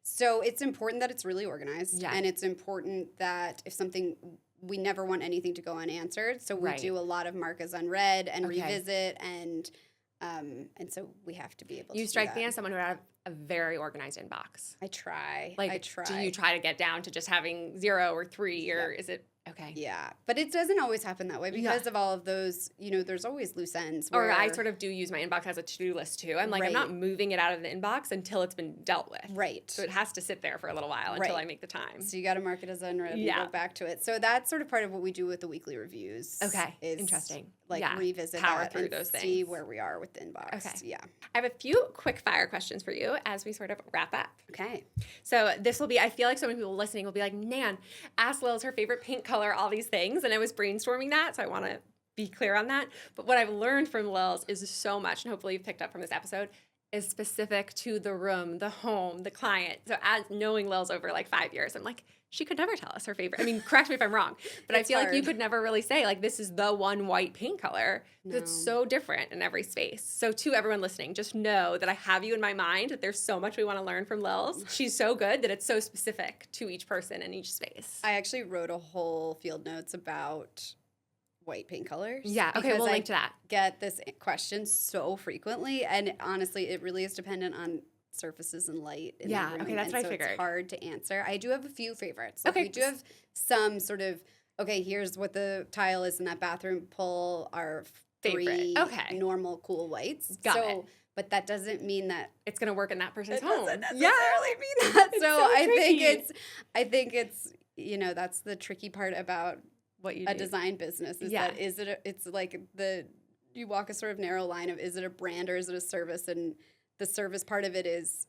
So it's important that it's really organized, Yeah. and it's important that if something, we never want anything to go unanswered. So we do a lot of mark as unread and revisit, and so we have to be able to You strike me as someone who have a very organized inbox. I try. Like, I try. do you try to get down to just having 0 or 3, or is it okay? Yeah, but it doesn't always happen that way because of all of those, there's always loose ends. Or I sort of do use my inbox as a to-do list too. I'm like, I'm not moving it out of the inbox until it's been dealt with. Right. So it has to sit there for a little while until I make the time. So you got to mark it as unread and go back to it. So that's sort of part of what we do with the weekly reviews. Okay, is interesting. Like revisit Power that through and those see things. where we are with the inbox. Okay. Yeah. I have a few quick fire questions for you as we sort of wrap up. Okay. So this will be, I feel like so many people listening will be like, Nan, ask Lil's her favorite paint color, all these things. And I was brainstorming that, so I want to be clear on that. But what I've learned from Lil's is so much, and hopefully you've picked up from this episode, is specific to the room, the home, the client. So as knowing Lil's over like 5 years, I'm like, she could never tell us her favorite. I mean, correct me if I'm wrong, but I feel like you could never really say like, this is the one white paint color. No. It's so different in every space. So to everyone listening, just know that I have you in my mind, that there's so much we want to learn from Lil's. She's so good that it's so specific to each person in each space. I actually wrote a whole field notes about white paint colors. Yeah, okay, we'll link to that. Get this question so frequently, and honestly, it really is dependent on surfaces and light in the room. Okay, that's what I figured. It's hard to answer. I do have a few favorites. Okay. We do have some sort of, here's what the tile is in that bathroom. Pull our three normal cool whites. Got it. But that doesn't mean that it's going to work in that person's home. Doesn't necessarily mean that. So I think it's that's the tricky part about what you a design business is that it's like you walk a sort of narrow line of, is it a brand or is it a service? And the service part of it is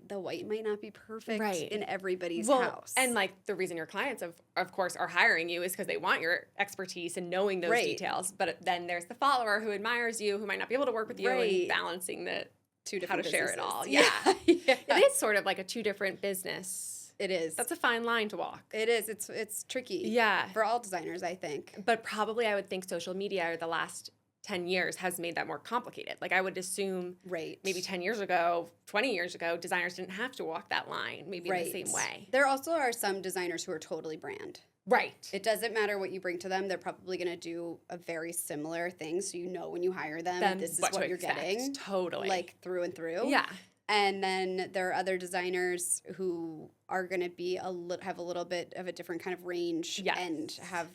the white might not be perfect in everybody's house. And like the reason your clients of course are hiring you is because they want your expertise and knowing those details. But then there's the follower who admires you, who might not be able to work with you, and balancing the two different how to share it all. Yeah. It is sort of like a two different business. It is. That's a fine line to walk. It is. It's tricky. Yeah. For all designers, I think. But probably I would think social media or the last 10 years has made that more complicated. Like I would assume maybe 10 years ago, 20 years ago, designers didn't have to walk that line maybe in the same way. There also are some designers who are totally brand. Right. It doesn't matter what you bring to them. They're probably going to do a very similar thing. So when you hire them this is what you're getting. Totally. Like through and through. Yeah. And then there are other designers who are going to be have a little bit of a different kind of range and have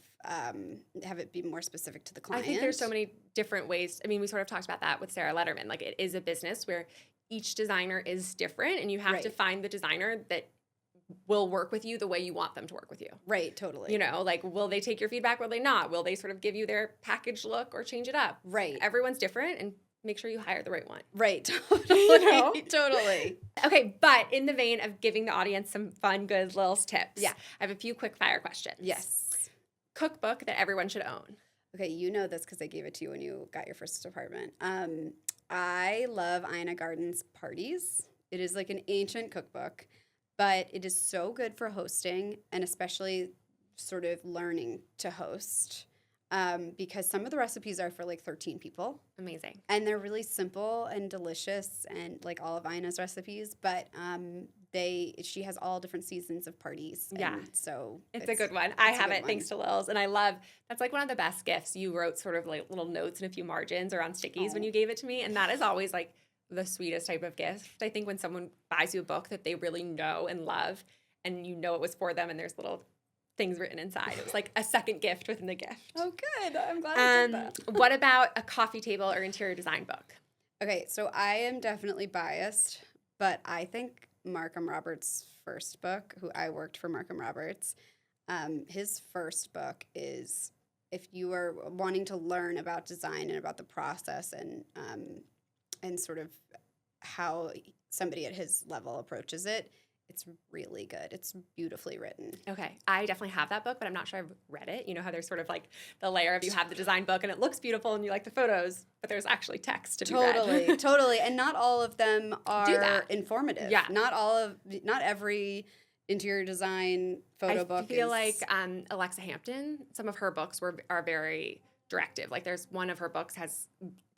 it be more specific to the client. I think there's so many different ways. I mean, we sort of talked about that with Sarah Letterman. Like it is a business where each designer is different, and you have to find the designer that will work with you the way you want them to work with you. Right, totally. Like, will they take your feedback? Will they not? Will they sort of give you their package look or change it up? Right. Everyone's different, and make sure you hire the right one. Right, totally. Totally. Okay, but in the vein of giving the audience some fun, good Lil's tips, I have a few quick fire questions. Yes. Cookbook that everyone should own. Okay, you know this because I gave it to you when you got your first apartment. I love Ina Garten's Parties. It is like an ancient cookbook, but it is so good for hosting and especially sort of learning to host because some of the recipes are for like 13 people. Amazing. And they're really simple and delicious, and like all of Ina's recipes, but she has all different seasons of parties. Yeah. So it's a good one. I have it thanks to Lil's, and I love, that's like one of the best gifts. You wrote sort of like little notes and a few margins or on stickies when you gave it to me, and that is always like the sweetest type of gift. I think when someone buys you a book that they really know and love, and you know it was for them, and there's little things written inside. It was like a second gift within the gift. Oh, good. I'm glad I did that. What about a coffee table or interior design book? Okay, so I am definitely biased, but I think Markham Roberts' first book, who I worked for Markham Roberts, his first book is, if you are wanting to learn about design and about the process and sort of how somebody at his level approaches it, it's really good. It's beautifully written. Okay. I definitely have that book, but I'm not sure I've read it. You know how there's sort of like the layer of you have the design book and it looks beautiful and you like the photos, but there's actually text to be read. Totally. And not all of them are informative. Yeah. Not every interior design photo book. I feel like Alexa Hampton, some of her books are very directive. Like there's one of her books has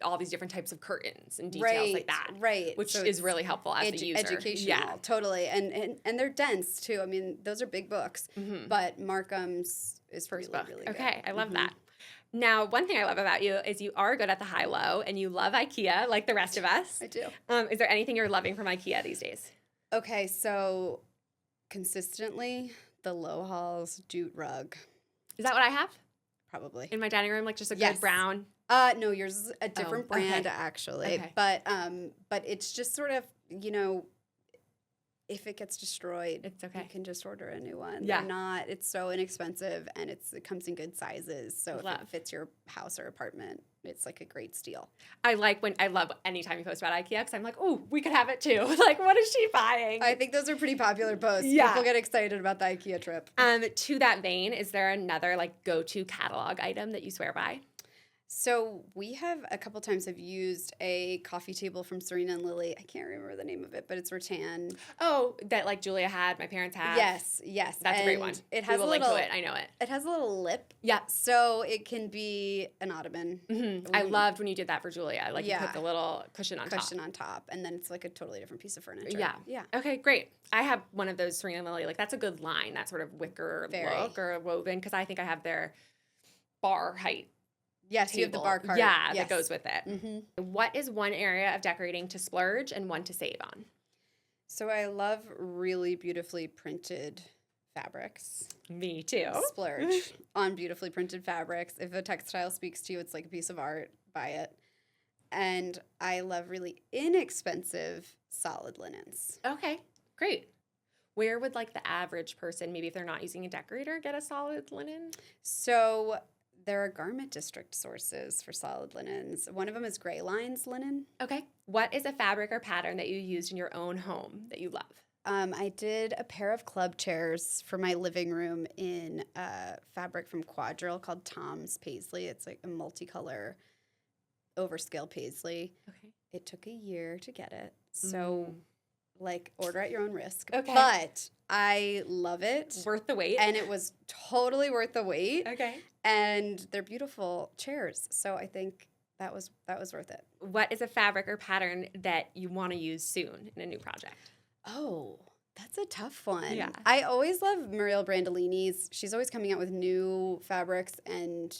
all these different types of curtains and details like that. Right. Which So is really helpful as a user. Educational. Yeah. Totally. And they're dense too. I mean, those are big books. But Markham's is First really, book. really good. Okay, I love that. Now, one thing I love about you is you are good at the high-low, and you love IKEA like the rest of us. I do. Is there anything you're loving from IKEA these days? Okay, so consistently, the Low Halls jute rug, Is that what I have probably. in my dining room? Like just a Yes. good brown? No, yours is a different okay. brand actually. Okay. But it's just sort of, if it gets destroyed, It's okay. you can just order a new one. Yeah. They're not, it's so inexpensive and it comes in good sizes. So if Love. it fits your house or apartment, it's like a great steal. I love anytime you post about IKEA because I'm like, oh, we could have it too. Like, what is she buying? I think those are pretty popular posts. Yeah. People get excited about the IKEA trip. To that vein, is there another like go-to catalog item that you swear by? So we have a couple times have used a coffee table from Serena and Lily. I can't remember the name of it, but it's rattan. Oh, that like Julia had, my parents had. Yes. That's a great one. It has we will a little, link to it. I know it. It has a little lip. Yeah. So it can be an ottoman. I loved when you did that for Julia. Like you Yeah. put the little cushion on top, and then it's like a totally different piece of furniture. Yeah. Yeah. Okay, great. I have one of those Serena and Lily. Like that's a good line, that sort of wicker Very. look or woven, because I think I have their bar height. Yes, you have the table. bar cart. Yeah, Yes. that goes with it. What is one area of decorating to splurge and one to save on? So I love really beautifully printed fabrics. Me too. Splurge on beautifully printed fabrics. If a textile speaks to you, it's like a piece of art, buy it. And I love really inexpensive solid linens. Okay, great. Where would like the average person, maybe if they're not using a decorator, get a solid linen? So there are garment district sources for solid linens. One of them is Gray Lines linen. Okay. What is a fabric or pattern that you used in your own home that you love? I did a pair of club chairs for my living room in fabric from Quadrille called Tom's Paisley. It's like a multicolor overscale paisley. Okay. It took a year to get it. So like order at your own risk. Okay. But I love it. Worth the wait? And it was totally worth the wait. Okay. And they're beautiful chairs. So I think that was worth it. What is a fabric or pattern that you want to use soon in a new project? Oh, that's a tough one. Yeah. I always love Muriel Brandolini's. She's always coming out with new fabrics and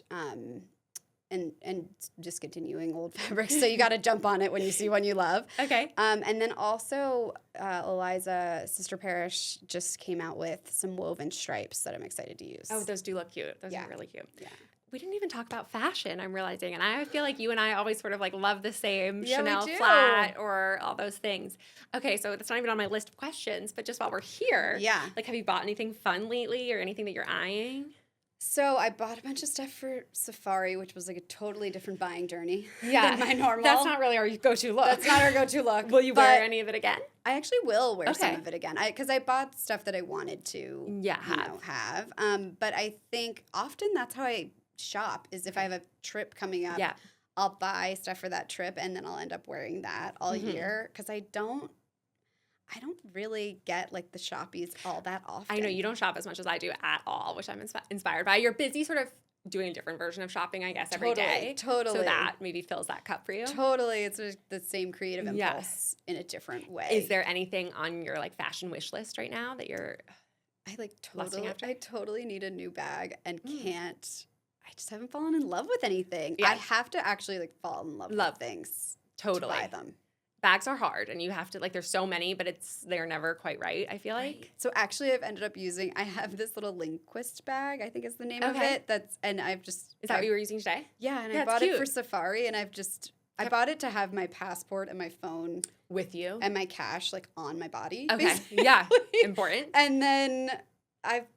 discontinuing old fabrics. So you got to jump on it when you see one you love. Okay. And then also Eliza Sister Parish just came out with some woven stripes that I'm excited to use. Oh, those do look cute. Those Yeah. are really cute. Yeah. We didn't even talk about fashion, I'm realizing. And I feel like you and I always sort of like love the same Yeah, we Chanel do. flat or all those things. Okay, so that's not even on my list of questions, but just while we're here, Yeah. like have you bought anything fun lately or anything that you're eyeing? So I bought a bunch of stuff for Safari, which was like a totally different buying journey Yeah. than my normal. That's not really our go-to look. That's not our go-to look. Will you but wear any of it again? I actually will wear some Okay. of it again. Because I bought stuff that I wanted to have. But I think often that's how I shop is if I have a trip coming up, Yeah. I'll buy stuff for that trip and then I'll end up wearing that all year because I don't really get like the shoppies all that often. I know you don't shop as much as I do at all, which I'm inspired by. You're busy sort of doing a different version of shopping, I guess, every day. Totally. So that maybe fills that cup for you. Totally. It's just the same creative impulse Yes. in a different way. Is there anything on your like fashion wish list right now that you're lusting after? I totally need a new bag and can't. I just haven't fallen in love with anything. Yeah. I have to actually like fall in love with things Totally. to buy them. Bags are hard and you have to like there's so many, but they're never quite right, I feel like. So actually I've ended up I have this little Linquist bag, I think is the name of Okay. it. Is Is that what you were using today? Yeah, and Yeah, I it's bought it cute. for Safari and I bought it to have my passport and my phone With you? and my cash like on my body. Okay. basically. Yeah. Important. And then I've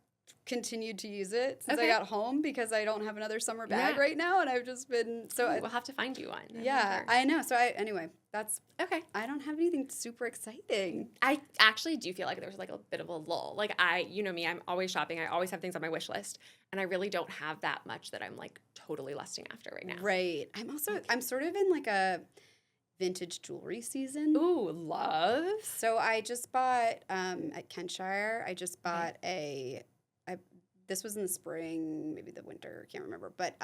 continued to use it since Okay. I got home because I don't have another summer bag Yeah. right now, and I've just been We'll have to find you one. yeah, I know. So anyway, that's Okay. I don't have anything super exciting. I actually do feel like there's like a bit of a lull. Like you know me, I'm always shopping. I always have things on my wish list, and I really don't have that much that I'm like totally lusting after right now. Right. I'm sort of in like a vintage jewelry season. Ooh, love. So I just bought at Kentshire. I just bought this was in the spring, maybe the winter, can't remember. But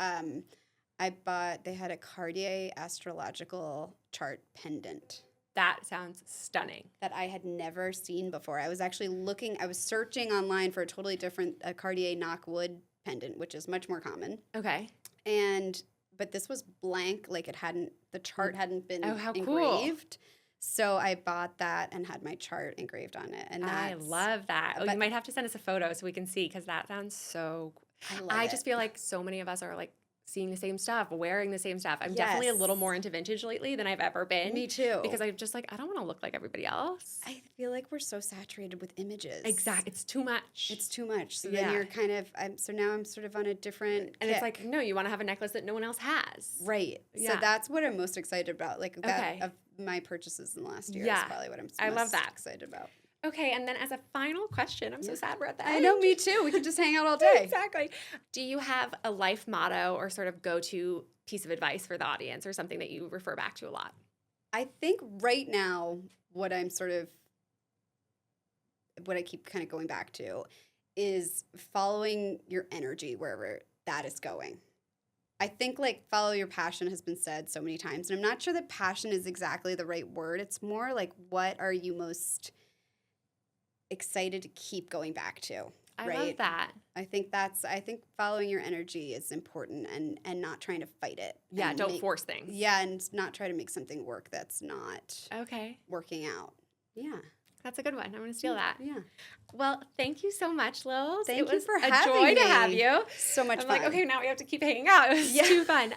they had a Cartier astrological chart pendant. That sounds stunning. That I had never seen before. I was searching online for a totally different Cartier knockwood pendant, which is much more common. Okay. But this was blank, like the chart hadn't been how engraved. Cool. So I bought that and had my chart engraved on it. And I love that. You might have to send us a photo so we can see, because that sounds so cool. I just feel like so many of us are like seeing the same stuff, wearing the same stuff. I'm definitely a little more into vintage lately than I've ever been. Me too. Because I'm just like, I don't want to look like everybody else. I feel like we're so saturated with images. Exactly. It's too much. It's too much. So then you're kind of, so now I'm sort of on a different And it's like, no, you want to have a necklace that no one else has. Right. Yeah. So that's what I'm most excited about. Like that of my purchases in the last year is probably what I'm most excited about. Okay, and then as a final question, I'm so sad we're at the end. I know, me too. We could just hang out all day. Exactly. Do you have a life motto or sort of go-to piece of advice for the audience, or something that you refer back to a lot? I think right now what I keep kind of going back to is following your energy wherever that is going. I think like follow your passion has been said so many times, and I'm not sure that passion is exactly the right word. It's more like, what are you most excited to keep going back to? I love that. I think following your energy is important, and not trying to fight it. Yeah, don't force things. Yeah, and not try to make something work that's not working out. Yeah. That's a good one. I'm going to steal that. Yeah. Well, thank you so much, Lilse. Thank you for having me. It was a joy to have you. So much fun. fun. Like, okay, now we have to keep hanging out. It was too fun.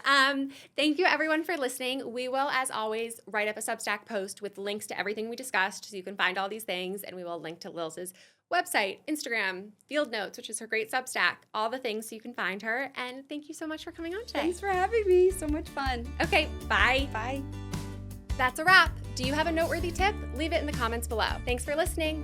Thank you, everyone, for listening. We will, as always, write up a Substack post with links to everything we discussed, so you can find all these things, and we will link to Lilse's website, Instagram, Field Notes, which is her great Substack, all the things so you can find her. And thank you so much for coming on today. Thanks for having me. So much fun. Okay, bye. Bye. That's a wrap. Do you have a noteworthy tip? Leave it in the comments below. Thanks for listening.